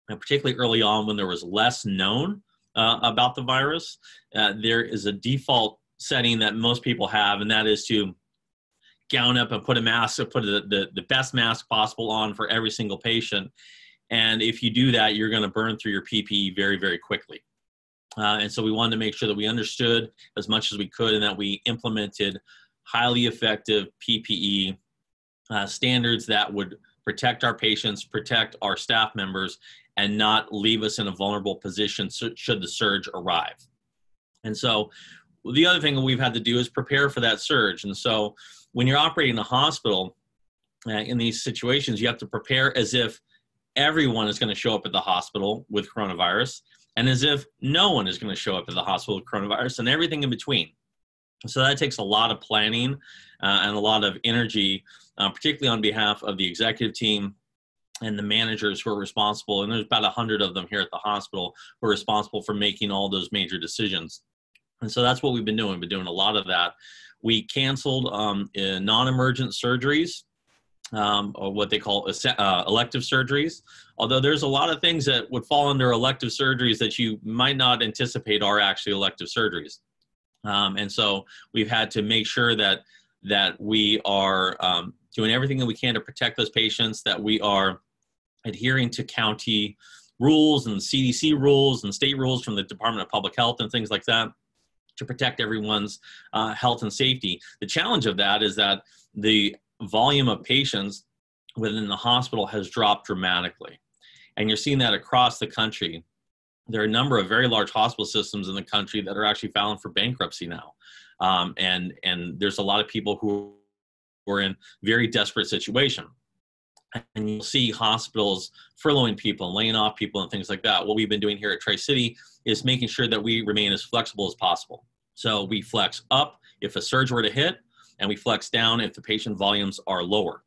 and particularly early on when there was less known about the virus, there is a default setting that most people have, and that is to gown up and put a mask, put the best mask possible on for every single patient. And if you do that, you're going to burn through your PPE very, very quickly. And so we wanted to make sure that we understood as much as we could and that we implemented highly effective PPE standards that would protect our patients, protect our staff members, and not leave us in a vulnerable position should the surge arrive. And so the other thing that we've had to do is prepare for that surge. And so when you're operating a hospital in these situations, you have to prepare as if everyone is going to show up at the hospital with coronavirus and as if no one is going to show up at the hospital with coronavirus and everything in between. So that takes a lot of planning and a lot of energy, particularly on behalf of the executive team and the managers who are responsible. And there's about 100 of them here at the hospital who are responsible for making all those major decisions. And so that's what we've been doing. We've been doing a lot of that. We canceled non-emergent surgeries, or what they call elective surgeries. Although there's a lot of things that would fall under elective surgeries that you might not anticipate are actually elective surgeries. And so we've had to make sure that we are doing everything that we can to protect those patients, that we are adhering to county rules and CDC rules and state rules from the Department of Public Health and things like that to protect everyone's health and safety. The challenge of that is that the volume of patients within the hospital has dropped dramatically. And you're seeing that across the country. There are a number of very large hospital systems in the country that are actually filing for bankruptcy now. And there's a lot of people who are in very desperate situation. And you'll see hospitals furloughing people and laying off people and things like that. What we've been doing here at Tri-City is making sure that we remain as flexible as possible. So we flex up if a surge were to hit, and we flex down if the patient volumes are lower.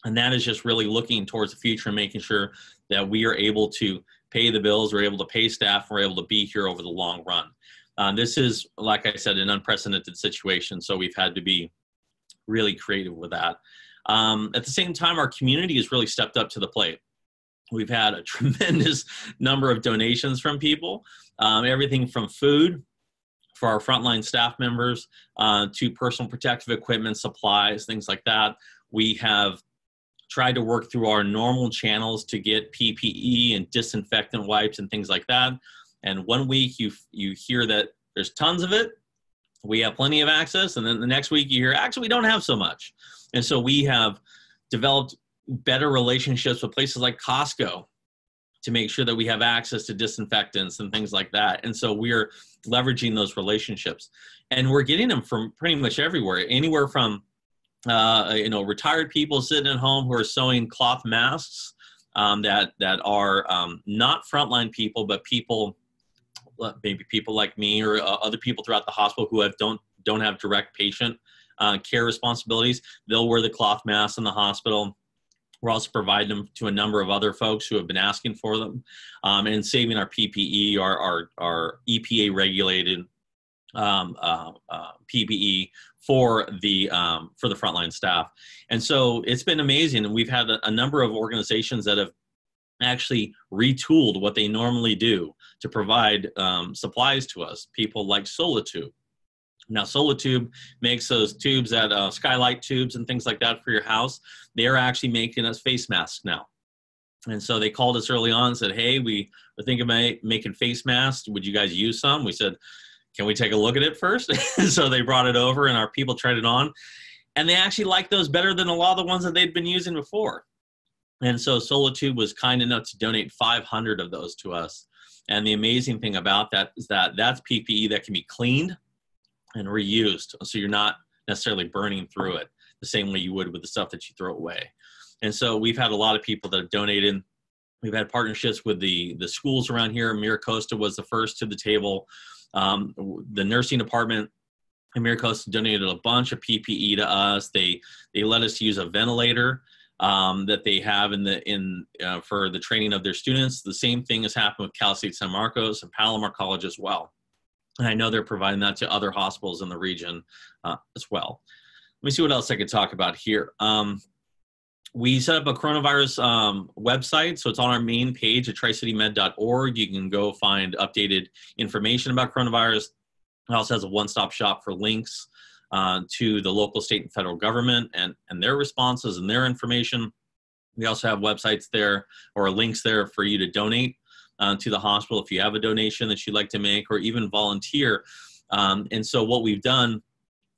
And that is just really looking towards the future and making sure that we are able to pay the bills, we're able to pay staff, we're able to be here over the long run. This is, like I said, an unprecedented situation, so we've had to be really creative with that. At the same time, our community has really stepped up to the plate. We've had a tremendous number of donations from people, everything from food for our frontline staff members to personal protective equipment, supplies, things like that. We have tried to work through our normal channels to get PPE and disinfectant wipes and things like that. And one week you hear that there's tons of it, we have plenty of access, and then the next week you hear, actually, we don't have so much. And so we have developed better relationships with places like Costco to make sure that we have access to disinfectants and things like that. And so we're leveraging those relationships. And we're getting them from pretty much everywhere, anywhere from retired people sitting at home who are sewing cloth masks that are not frontline people, but people, maybe people like me or other people throughout the hospital who don't have direct patient care responsibilities. They'll wear the cloth masks in the hospital. We're also providing them to a number of other folks who have been asking for them, and saving our PPE, our EPA regulated PPE for the frontline staff. And so it's been amazing. And we've had a number of organizations that have actually retooled what they normally do to provide supplies to us. People like Solitube. Now, Solitube makes those tubes that skylight tubes and things like that for your house. They are actually making us face masks now. And so they called us early on and said, hey, we were thinking about making face masks. Would you guys use some? We said, can we take a look at it first? So they brought it over and our people tried it on. And they actually liked those better than a lot of the ones that they'd been using before. And so Solitube was kind enough to donate 500 of those to us. And the amazing thing about that is that that's PPE that can be cleaned and reused. So you're not necessarily burning through it the same way you would with the stuff that you throw away. And so we've had a lot of people that have donated. We've had partnerships with the schools around here. MiraCosta was the first to the table. The nursing department in MiraCosta donated a bunch of PPE to us. They let us use a ventilator that they have for the training of their students. The same thing has happened with Cal State San Marcos and Palomar College as well. And I know they're providing that to other hospitals in the region as well. Let me see what else I could talk about here. We set up a coronavirus website, so it's on our main page at tricitymed.org. You can go find updated information about coronavirus. It also has a one-stop shop for links to the local, state, and federal government and their responses and their information. We also have websites there or links there for you to donate to the hospital if you have a donation that you'd like to make or even volunteer. And so what we've done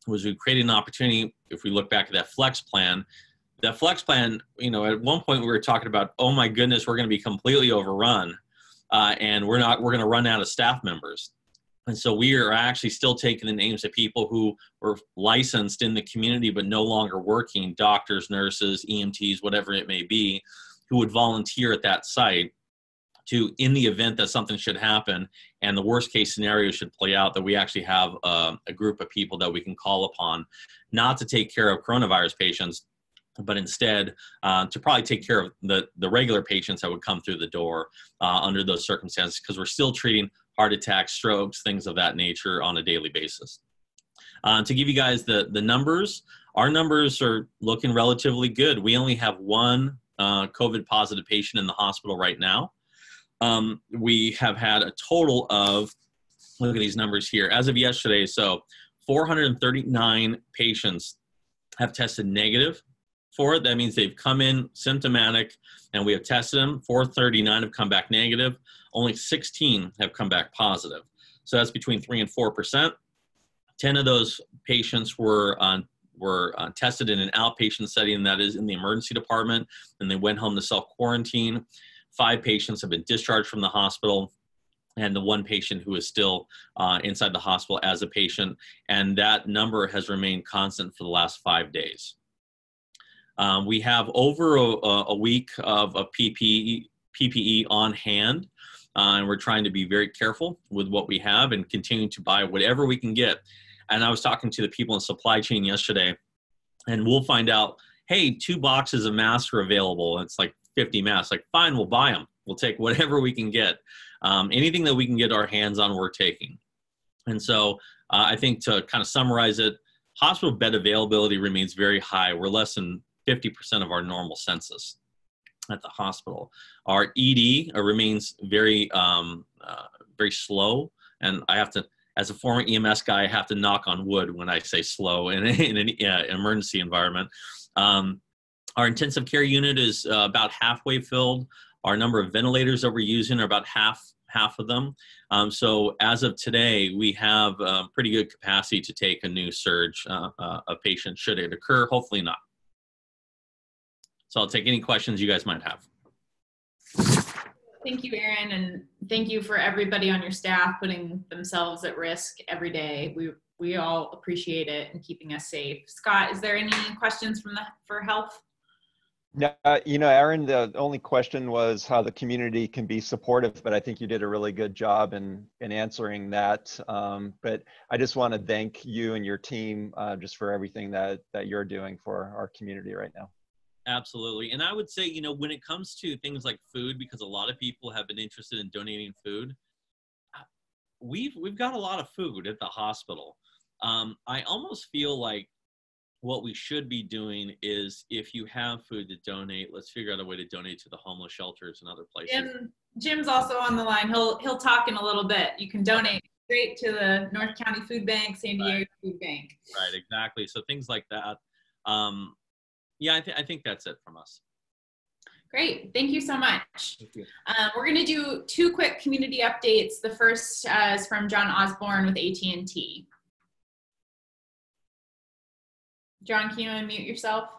was we've created an opportunity, if we look back at that flex plan, at one point we were talking about, oh my goodness, we're going to be completely overrun and we're going to run out of staff members. And so we are actually still taking the names of people who were licensed in the community but no longer working, doctors, nurses, EMTs, whatever it may be, who would volunteer at that site to, in the event that something should happen and the worst case scenario should play out, that we actually have a group of people that we can call upon, not to take care of coronavirus patients, but instead to probably take care of the regular patients that would come through the door under those circumstances, because we're still treating heart attacks, strokes, things of that nature on a daily basis. To give you guys the numbers, our numbers are looking relatively good. We only have one COVID positive patient in the hospital right now. We have had a total of, look at these numbers here, as of yesterday, so 439 patients have tested negative for it. That means they've come in symptomatic and we have tested them. 439 have come back negative. Only 16 have come back positive. So that's between 3 and 4%. 10 of those patients were tested in an outpatient setting, that is in the emergency department, and they went home to self-quarantine. 5 patients have been discharged from the hospital, and the 1 patient who is still inside the hospital as a patient, and that number has remained constant for the last 5 days. We have over a week of PPE on hand, and we're trying to be very careful with what we have and continue to buy whatever we can get. And I was talking to the people in supply chain yesterday, and we'll find out, hey, 2 boxes of masks are available. It's like 50 masks. Like, fine, we'll buy them. We'll take whatever we can get. Anything that we can get our hands on, we're taking. And so I think to kind of summarize it, hospital bed availability remains very high. We're less than 50% of our normal census at the hospital. Our ED remains very, very slow. And I have to, as a former EMS guy, I have to knock on wood when I say slow in an emergency environment. Our intensive care unit is about halfway filled. Our number of ventilators that we're using are about half of them. So as of today, we have pretty good capacity to take a new surge of patients should it occur. Hopefully not. So I'll take any questions you guys might have. Thank you, Aaron, and thank you for everybody on your staff putting themselves at risk every day. We all appreciate it and keeping us safe. Scott, is there any questions for health? No, you know, Aaron, the only question was how the community can be supportive, but I think you did a really good job in answering that. But I just want to thank you and your team just for everything that you're doing for our community right now. Absolutely. And I would say, you know, when it comes to things like food, because a lot of people have been interested in donating food, we've got a lot of food at the hospital. I almost feel like what we should be doing is, if you have food to donate, let's figure out a way to donate to the homeless shelters and other places. Jim's also on the line. He'll talk in a little bit. You can donate straight to the North County Food Bank, San Diego Food Bank. Right, exactly. So things like that. Yeah, I think that's it from us. Great, thank you so much. Thank you. We're gonna do 2 quick community updates. The first is from John Osborne with AT&T. John, can you unmute yourself?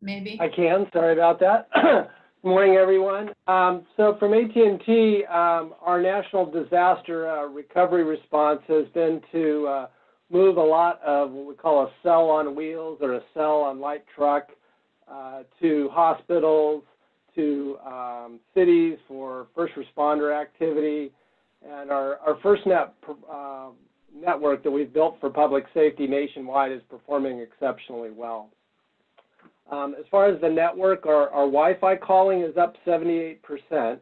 Maybe. I can, sorry about that. Good morning, everyone. So from AT&T, our national disaster recovery response has been to move a lot of what we call a cell on wheels or a cell on light truck to hospitals, to cities for first responder activity. And our FirstNet network that we've built for public safety nationwide is performing exceptionally well. As far as the network, our Wi-Fi calling is up 78%.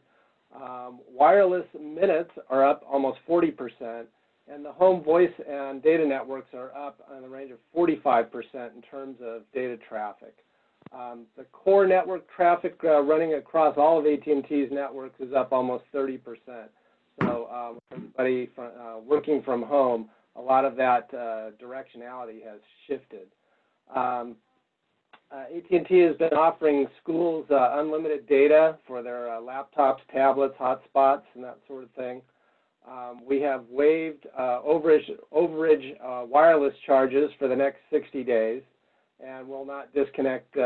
Wireless minutes are up almost 40%. And the home voice and data networks are up in the range of 45% in terms of data traffic. The core network traffic running across all of AT&T's networks is up almost 30%. So everybody working from home, a lot of that directionality has shifted. AT&T has been offering schools unlimited data for their laptops, tablets, hotspots, and that sort of thing. We have waived overage wireless charges for the next 60 days, and will not disconnect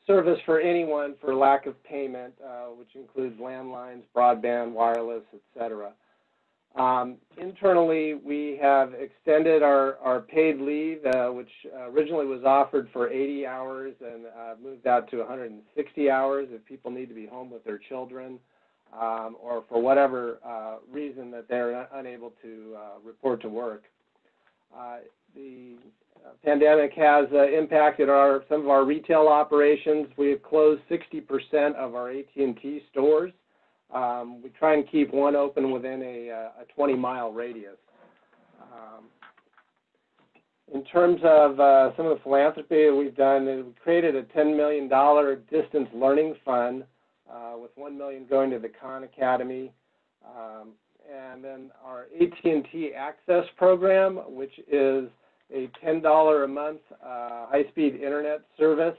service for anyone for lack of payment, which includes landlines, broadband, wireless, etc. Internally, we have extended our paid leave, which originally was offered for 80 hours and moved out to 160 hours if people need to be home with their children, or for whatever reason that they're unable to report to work. The pandemic has impacted some of our retail operations. We have closed 60% of our AT&T stores. We try and keep one open within a 20-mile radius. In terms of some of the philanthropy that we've done, we created a $10 million distance learning fund with $1 million going to the Khan Academy. and then our AT&T Access program, which is a $10 a month high-speed internet service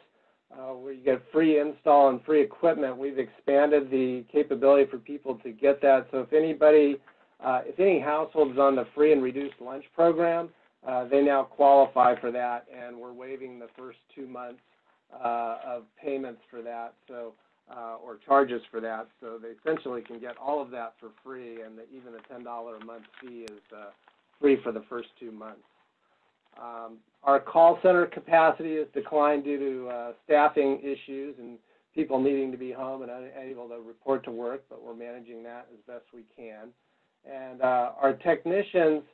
where you get free install and free equipment. We've expanded the capability for people to get that. So if anybody, if any household is on the free and reduced lunch program, they now qualify for that, and we're waiving the first 2 months of payments for that, so or charges for that. So they essentially can get all of that for free, and even the $10 a month fee is free for the first 2 months. Our call center capacity has declined due to staffing issues and people needing to be home and unable to report to work, but we're managing that as best we can. And our technicians,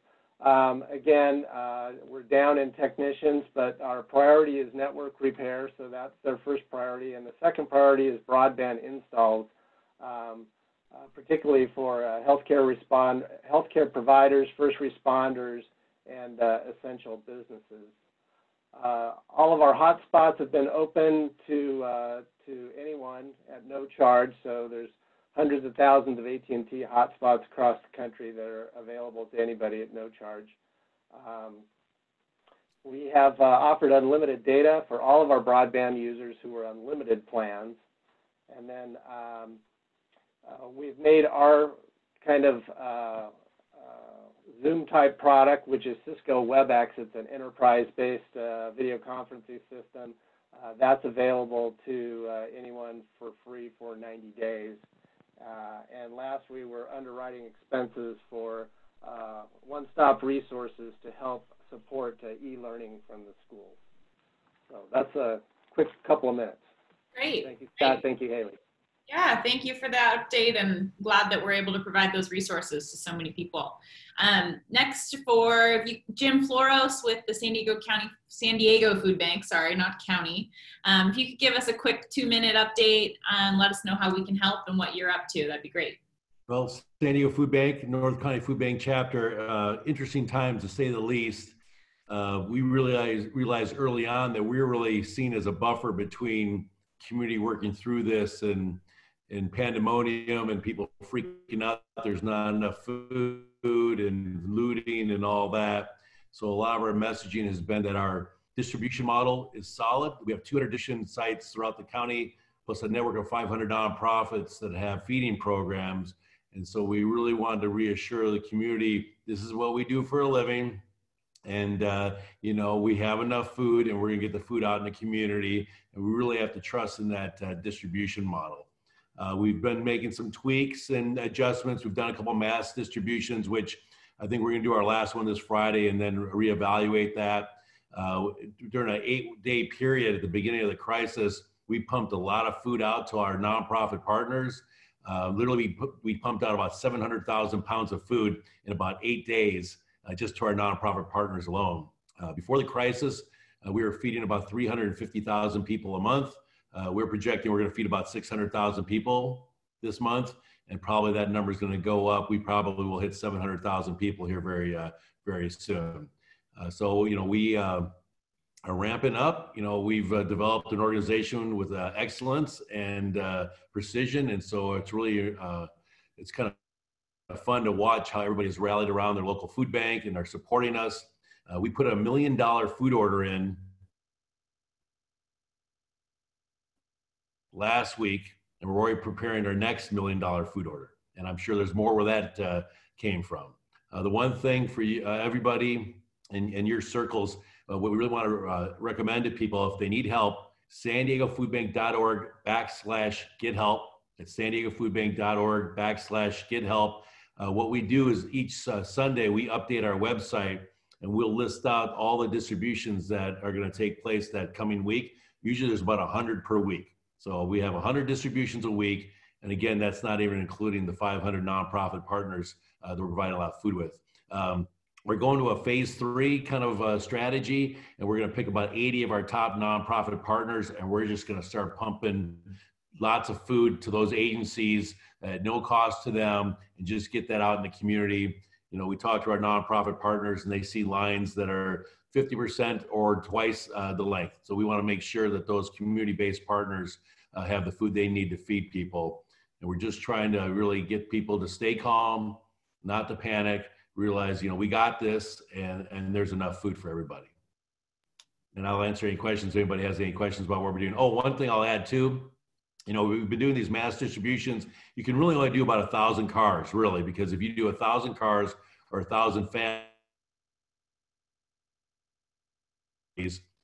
again, we're down in technicians, but our priority is network repair, so that's their first priority. And the second priority is broadband installs, particularly for healthcare providers, first responders, and essential businesses. All of our hotspots have been open to anyone at no charge, so there's hundreds of thousands of AT&T hotspots across the country that are available to anybody at no charge. We have offered unlimited data for all of our broadband users who are unlimited plans. And then we've made our kind of Zoom-type product, which is Cisco WebEx. It's an enterprise-based video conferencing system. That's available to anyone for free for 90 days. And last, we were underwriting expenses for one-stop resources to help support e-learning from the schools. So that's a quick couple of minutes. Great. Thank you, Scott. Thank you, Haley. Yeah, thank you for that update, and glad that we're able to provide those resources to so many people. Next for Jim Floros with the San Diego Food Bank, sorry, not county. If you could give us a quick 2-minute update and let us know how we can help and what you're up to, that'd be great. Well, San Diego Food Bank, North County Food Bank chapter, interesting times to say the least. We realized early on that we were really seen as a buffer between community working through this and pandemonium and people freaking out there's not enough food and looting and all that. So a lot of our messaging has been that our distribution model is solid. We have 200 distribution sites throughout the county, plus a network of 500 nonprofits that have feeding programs. And so we really wanted to reassure the community, this is what we do for a living. And, you know, we have enough food and we're gonna get the food out in the community. And we really have to trust in that distribution model. We've been making some tweaks and adjustments. We've done a couple mass distributions, which I think we're gonna do our last one this Friday and then reevaluate that. During an 8-day period at the beginning of the crisis, we pumped a lot of food out to our nonprofit partners. Literally, we pumped out about 700,000 pounds of food in about 8 days, just to our nonprofit partners alone. Before the crisis, we were feeding about 350,000 people a month. We're projecting we're going to feed about 600,000 people this month, and probably that number is going to go up. We probably will hit 700,000 people here very soon. So, you know, we are ramping up. You know, we've developed an organization with excellence and precision, and so it's really it's kind of fun to watch how everybody's rallied around their local food bank and are supporting us. We put a $1 million food order in last week, and we're already preparing our next $1 million food order. And I'm sure there's more where that came from. The one thing for you, everybody in your circles, what we really want to recommend to people, if they need help, SanDiegoFoodBank.org/get help. It's SanDiegoFoodBank.org/get help. What we do is each Sunday we update our website and we'll list out all the distributions that are going to take place that coming week. Usually there's about 100 per week. So we have 100 distributions a week. And again, that's not even including the 500 nonprofit partners that we're providing a lot of food with. We're going to a phase 3 kind of strategy, and we're going to pick about 80 of our top nonprofit partners, and we're just going to start pumping lots of food to those agencies at no cost to them, and just get that out in the community. You know, we talk to our nonprofit partners, and they see lines that are 50% or twice the length. So we want to make sure that those community-based partners have the food they need to feed people. And we're just trying to really get people to stay calm, not to panic, realize, you know, we got this, and there's enough food for everybody. And I'll answer any questions if anybody has any questions about what we're doing. Oh, one thing I'll add too, you know, we've been doing these mass distributions. You can really only do about 1,000 cars, really, because if you do 1,000 cars or 1,000 families,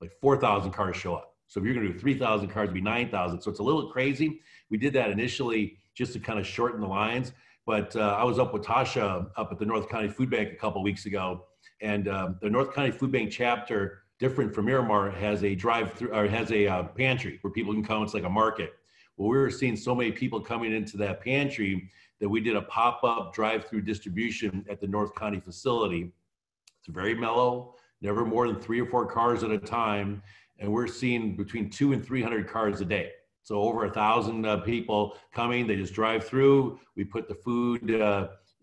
like 4,000 cars show up. So if you're going to do 3,000 cars, it'd be 9,000. So it's a little crazy. We did that initially just to kind of shorten the lines. But I was up with Tasha up at the North County Food Bank a couple of weeks ago, and the North County Food Bank chapter, different from Miramar, has a drive-through or has a pantry where people can come. It's like a market. Well, we were seeing so many people coming into that pantry that we did a pop-up drive-through distribution at the North County facility. It's very mellow, never more than 3 or 4 cars at a time, and we're seeing between 200 and 300 cars a day. So over 1,000 people coming. They just drive through. We put the food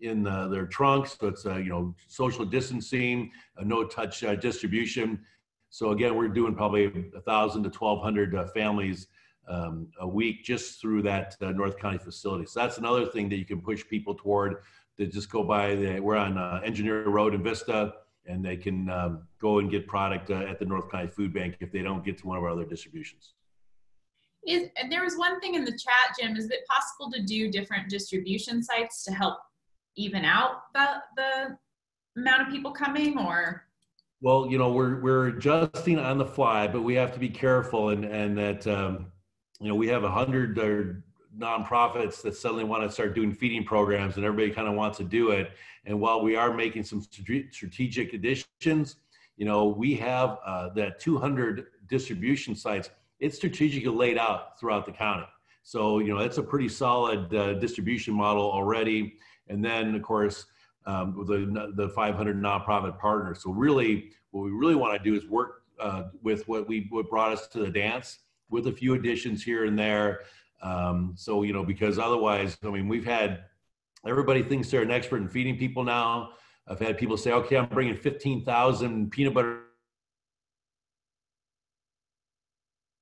in their trunks, so it's you know, social distancing, no-touch distribution. So again, we're doing probably 1,000 to 1,200 families a week just through that North County facility. So that's another thing that you can push people toward, to just go by. We're on Engineer Road in Vista, and they can go and get product at the North County Food Bank if they don't get to one of our other distributions. And there was one thing in the chat, Jim, is it possible to do different distribution sites to help even out the amount of people coming, or? Well, you know, we're adjusting on the fly, but we have to be careful, and that, you know, we have 100 nonprofits that suddenly want to start doing feeding programs, and everybody kind of wants to do it. And while we are making some strategic additions, you know, we have that 200 distribution sites. It's strategically laid out throughout the county. So, you know, that's a pretty solid distribution model already. And then, of course, the 500 nonprofit partners. So really, what we really want to do is work with what brought us to the dance, with a few additions here and there. So, you know, because otherwise, I mean, we've had, everybody thinks they're an expert in feeding people now. I've had people say, okay, I'm bringing 15,000 peanut butter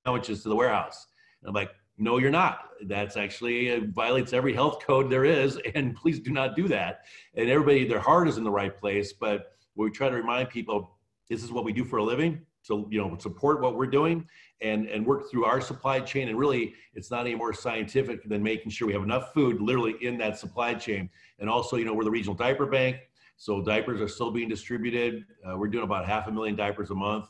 sandwiches to the warehouse. And I'm like, no, you're not. That's actually violates every health code there is, and please do not do that. And everybody, their heart is in the right place, but we try to remind people, this is what we do for a living. So, you know, support what we're doing and work through our supply chain. And really, it's not any more scientific than making sure we have enough food literally in that supply chain. And also, you know, we're the regional diaper bank, so diapers are still being distributed. We're doing about 500,000 diapers a month.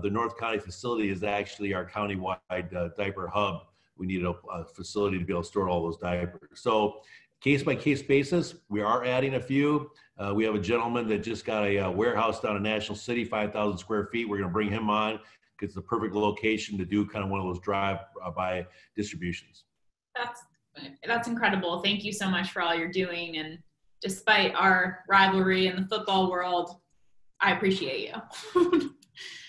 The North County facility is actually our county-wide diaper hub. We need a facility to be able to store all those diapers. So case-by-case basis, we are adding a few. We have a gentleman that just got a warehouse down in National City, 5,000 square feet. We're gonna bring him on because it's the perfect location to do kind of one of those drive-by distributions. That's incredible. Thank you so much for all you're doing. And despite our rivalry in the football world, I appreciate you.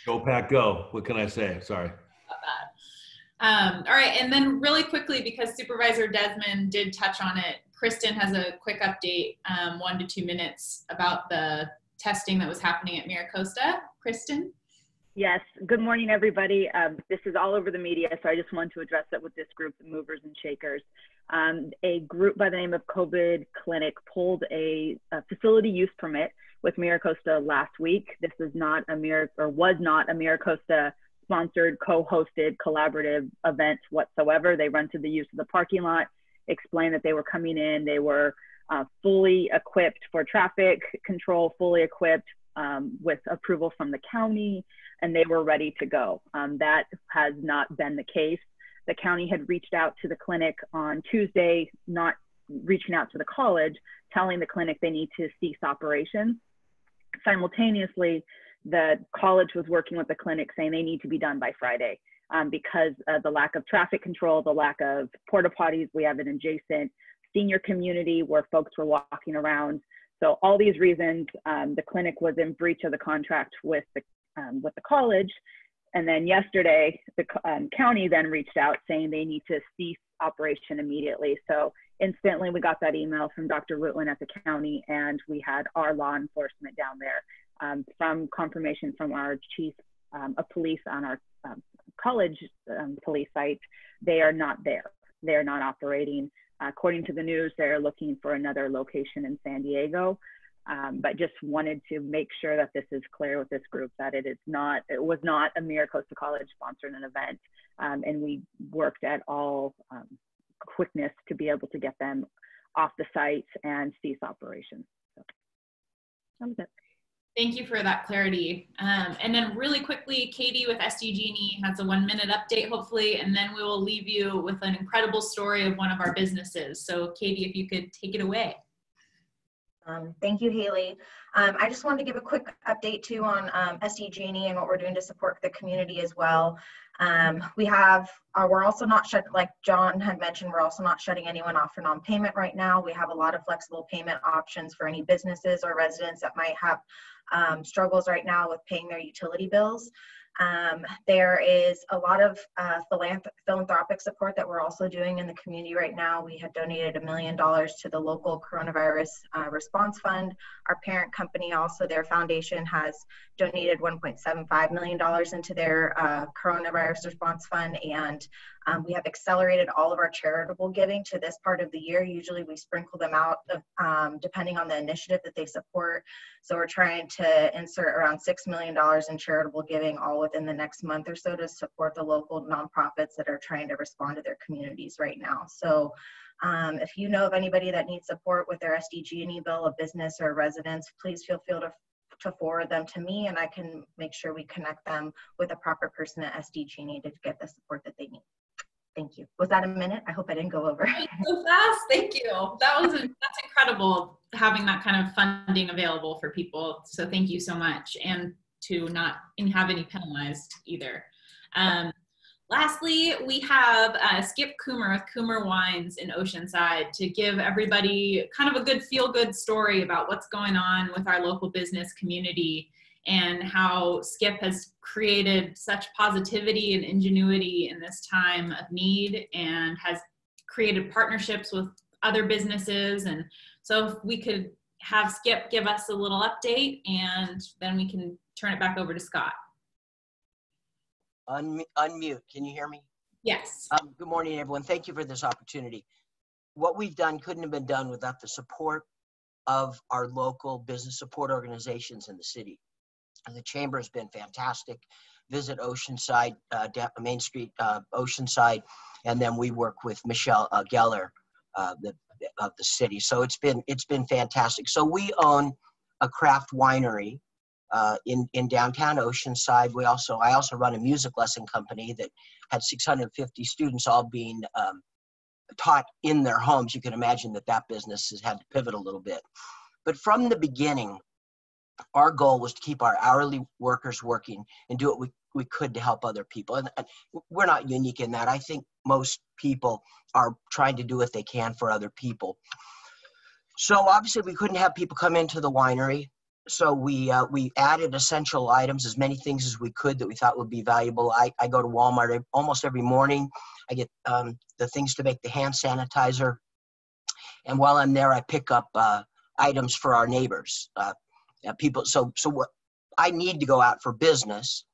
Go Pack Go. What can I say? Sorry. All right, and then really quickly, because Supervisor Desmond did touch on it, Kristen has a quick update, 1 to 2 minutes, about the testing that was happening at MiraCosta. Kristen? Yes, good morning, everybody. This is all over the media, so I just want to address it with this group, the Movers and Shakers. A group by the name of COVID Clinic pulled a facility use permit with MiraCosta last week. This is not a was not a MiraCosta sponsored, co-hosted, collaborative event whatsoever. They rented the use of the parking lot, explained that they were coming in, they were fully equipped for traffic control, fully equipped with approval from the county, and they were ready to go. That has not been the case. The county had reached out to the clinic on Tuesday, not reaching out to the college, telling the clinic they need to cease operations. Simultaneously, the college was working with the clinic saying they need to be done by Friday because of the lack of traffic control, the lack of porta potties. We have an adjacent senior community where folks were walking around. So all these reasons, the clinic was in breach of the contract with the college. And then yesterday, the county then reached out saying they need to cease operation immediately. So instantly we got that email from Dr. Rutlin at the county, and we had our law enforcement down there. From confirmation from our chief of police on our college police site, they are not there. They are not operating. According to the news, they're looking for another location in San Diego. But just wanted to make sure that this is clear with this group, that it was not a MiraCosta College sponsored an event. And we worked at all quickness to be able to get them off the site and cease operations. So that was it. Thank you for that clarity. And then really quickly, Katie with SDG&E has a 1-minute update, hopefully, and then we will leave you with an incredible story of one of our businesses. So Katie, if you could take it away. Thank you, Haley. I just wanted to give a quick update too on SDG&E and what we're doing to support the community as well. We're also not shut, like John had mentioned, we're also not shutting anyone off for non-payment right now. We have a lot of flexible payment options for any businesses or residents that might have struggles right now with paying their utility bills. There is a lot of philanthropic support that we're also doing in the community right now. We have donated $1 million to the local coronavirus response fund. Our parent company, also their foundation, has donated $1.75 million into their coronavirus response fund, and we have accelerated all of our charitable giving to this part of the year. Usually we sprinkle them out depending on the initiative that they support. So we're trying to insert around $6 million in charitable giving all within the next month or so to support the local nonprofits that are trying to respond to their communities right now. So if you know of anybody that needs support with their SDG&E bill, a business or residents, please feel free to forward them to me, and I can make sure we connect them with a proper person at SDG&E to get the support that they need. Thank you. Was that a minute? I hope I didn't go over. So fast. Thank you. That's incredible, having that kind of funding available for people. So thank you so much, and to not have any penalized either. Lastly, we have Skip Coomber with Coomber Wines in Oceanside to give everybody kind of a good feel-good story about what's going on with our local business community and how Skip has created such positivity and ingenuity in this time of need and has created partnerships with other businesses. And so if we could have Skip give us a little update, and then we can turn it back over to Scott. Unmute. Can you hear me? Yes. Good morning, everyone. Thank you for this opportunity. What we've done couldn't have been done without the support of our local business support organizations in the city. The Chamber has been fantastic. Visit Oceanside, Main Street, Oceanside, and then we work with Michelle Geller of the city. So it's been fantastic. So we own a craft winery in downtown Oceanside. I also run a music lesson company that had 650 students all being taught in their homes. You can imagine that business has had to pivot a little bit. But from the beginning, our goal was to keep our hourly workers working and do what we could to help other people. And we're not unique in that. I think most people are trying to do what they can for other people. So obviously we couldn't have people come into the winery. So we added essential items, as many things as we could that we thought would be valuable. I go to Walmart almost every morning. I get the things to make the hand sanitizer. And while I'm there, I pick up items for our neighbors. People, so what I need to go out for business,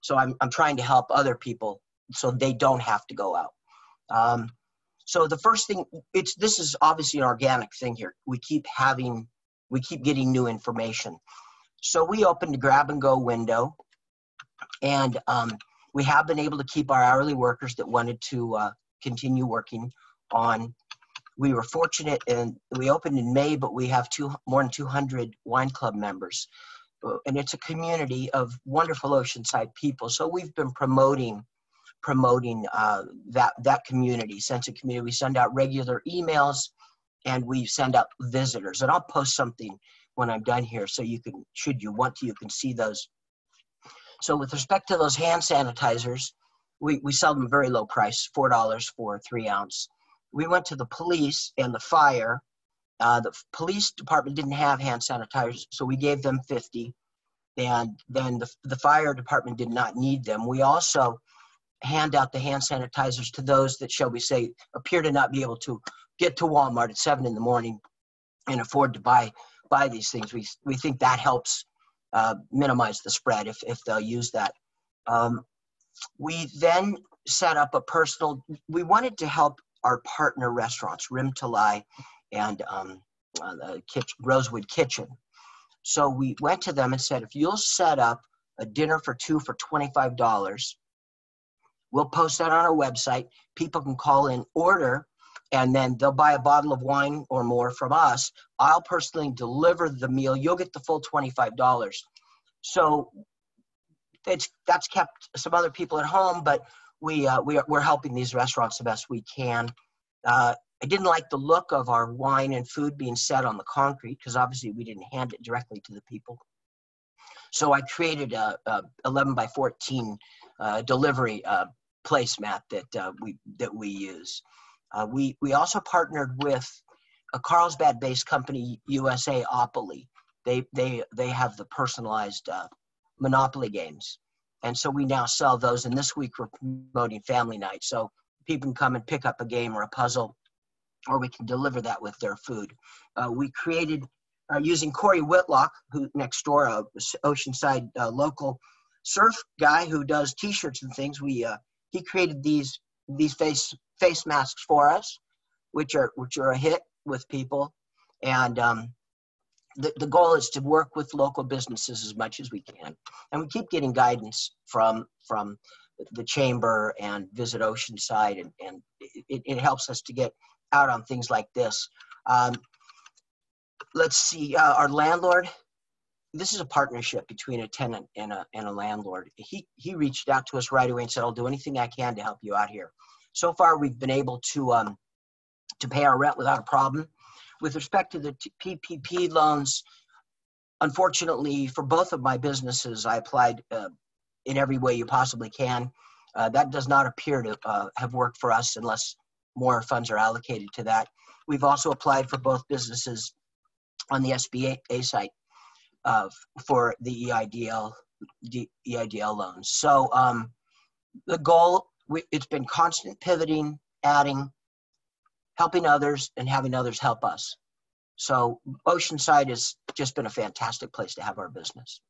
so I'm trying to help other people so they don't have to go out. So the first thing, this is obviously an organic thing here. We keep getting new information. So we opened a grab and go window, and we have been able to keep our hourly workers that wanted to continue working on. We were fortunate, and we opened in May, but we have more than 200 wine club members. And it's a community of wonderful Oceanside people. So we've been promoting that community, sense of community. We send out regular emails, and we send out visitors. And I'll post something when I'm done here, so you can, should you want to, you can see those. So with respect to those hand sanitizers, we sell them very low price, $4 for 3 ounce. We went to the police and the fire. The police department didn't have hand sanitizers, so we gave them 50. And then the fire department did not need them. We also hand out the hand sanitizers to those that, shall we say, appear to not be able to get to Walmart at 7 in the morning and afford to buy these things. We think that helps minimize the spread if they'll use that. We then set up we wanted to help our partner restaurants, Rim Talai and Rosewood Kitchen. So we went to them and said, if you'll set up a dinner for two for $25, we'll post that on our website. People can call in, order, and then they'll buy a bottle of wine or more from us. I'll personally deliver the meal. You'll get the full $25. So that's kept some other people at home, but we're helping these restaurants the best we can. I didn't like the look of our wine and food being set on the concrete because obviously we didn't hand it directly to the people. So I created a 11 by 14 delivery placemat that we use. We also partnered with a Carlsbad-based company, USAopoly. They have the personalized Monopoly games, and so we now sell those. And this week we're promoting Family Night, so people can come and pick up a game or a puzzle, or we can deliver that with their food. We created, using Corey Whitlock, who next door, a Oceanside local surf guy who does T-shirts and things. He created these face masks for us, which are a hit with people. And the goal is to work with local businesses as much as we can. And we keep getting guidance from the chamber and Visit Oceanside, and it helps us to get out on things like this. Let's see, our landlord, this is a partnership between a tenant and a landlord. He reached out to us right away and said, I'll do anything I can to help you out here. So far, we've been able to pay our rent without a problem. With respect to the PPP loans, unfortunately, for both of my businesses, I applied in every way you possibly can. That does not appear to have worked for us unless more funds are allocated to that. We've also applied for both businesses on the SBA site for the EIDL loans. So the goal, it's been constant pivoting, adding, helping others, and having others help us. So Oceanside has just been a fantastic place to have our business.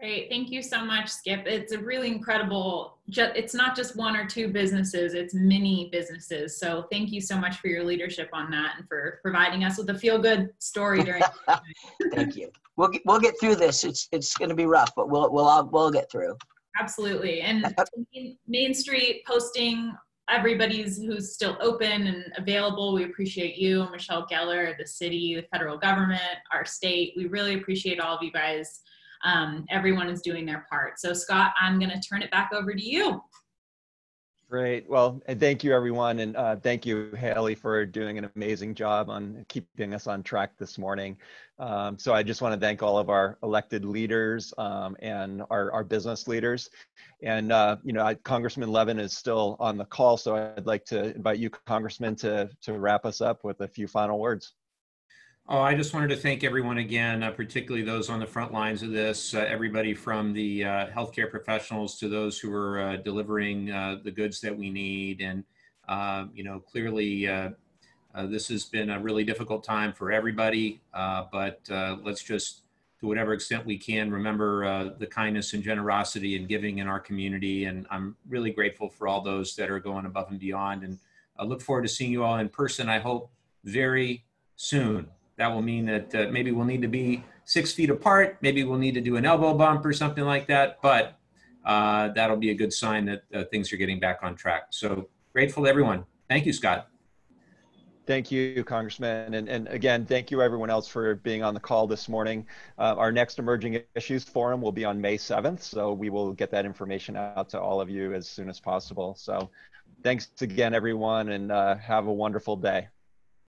Great, thank you so much, Skip. It's a really incredible, it's not just one or two businesses, it's many businesses. So thank you so much for your leadership on that and for providing us with a feel-good story during Thank you. We'll get through this. It's going to be rough, but we'll get through. Absolutely. And Main Street posting everybody's who's still open and available. We appreciate you, Michelle Geller, the city, the federal government, our state. We really appreciate all of you guys. Everyone is doing their part. So Scott, I'm going to turn it back over to you. Great. Well, and thank you, everyone. And thank you, Haley, for doing an amazing job on keeping us on track this morning. So I just want to thank all of our elected leaders and our business leaders. And, Congressman Levin is still on the call, so I'd like to invite you, Congressman, to wrap us up with a few final words. Oh, I just wanted to thank everyone again, particularly those on the front lines of this, everybody from the healthcare professionals to those who are delivering the goods that we need. And, clearly this has been a really difficult time for everybody, but let's just, to whatever extent we can, remember the kindness and generosity and giving in our community. And I'm really grateful for all those that are going above and beyond. And I look forward to seeing you all in person, I hope, very soon. That will mean that maybe we'll need to be 6 feet apart. Maybe we'll need to do an elbow bump or something like that. But that'll be a good sign that things are getting back on track. So grateful to everyone. Thank you, Scott. Thank you, Congressman. And again, thank you everyone else for being on the call this morning. Our next Emerging Issues Forum will be on May 7th. So we will get that information out to all of you as soon as possible. So thanks again, everyone, and have a wonderful day.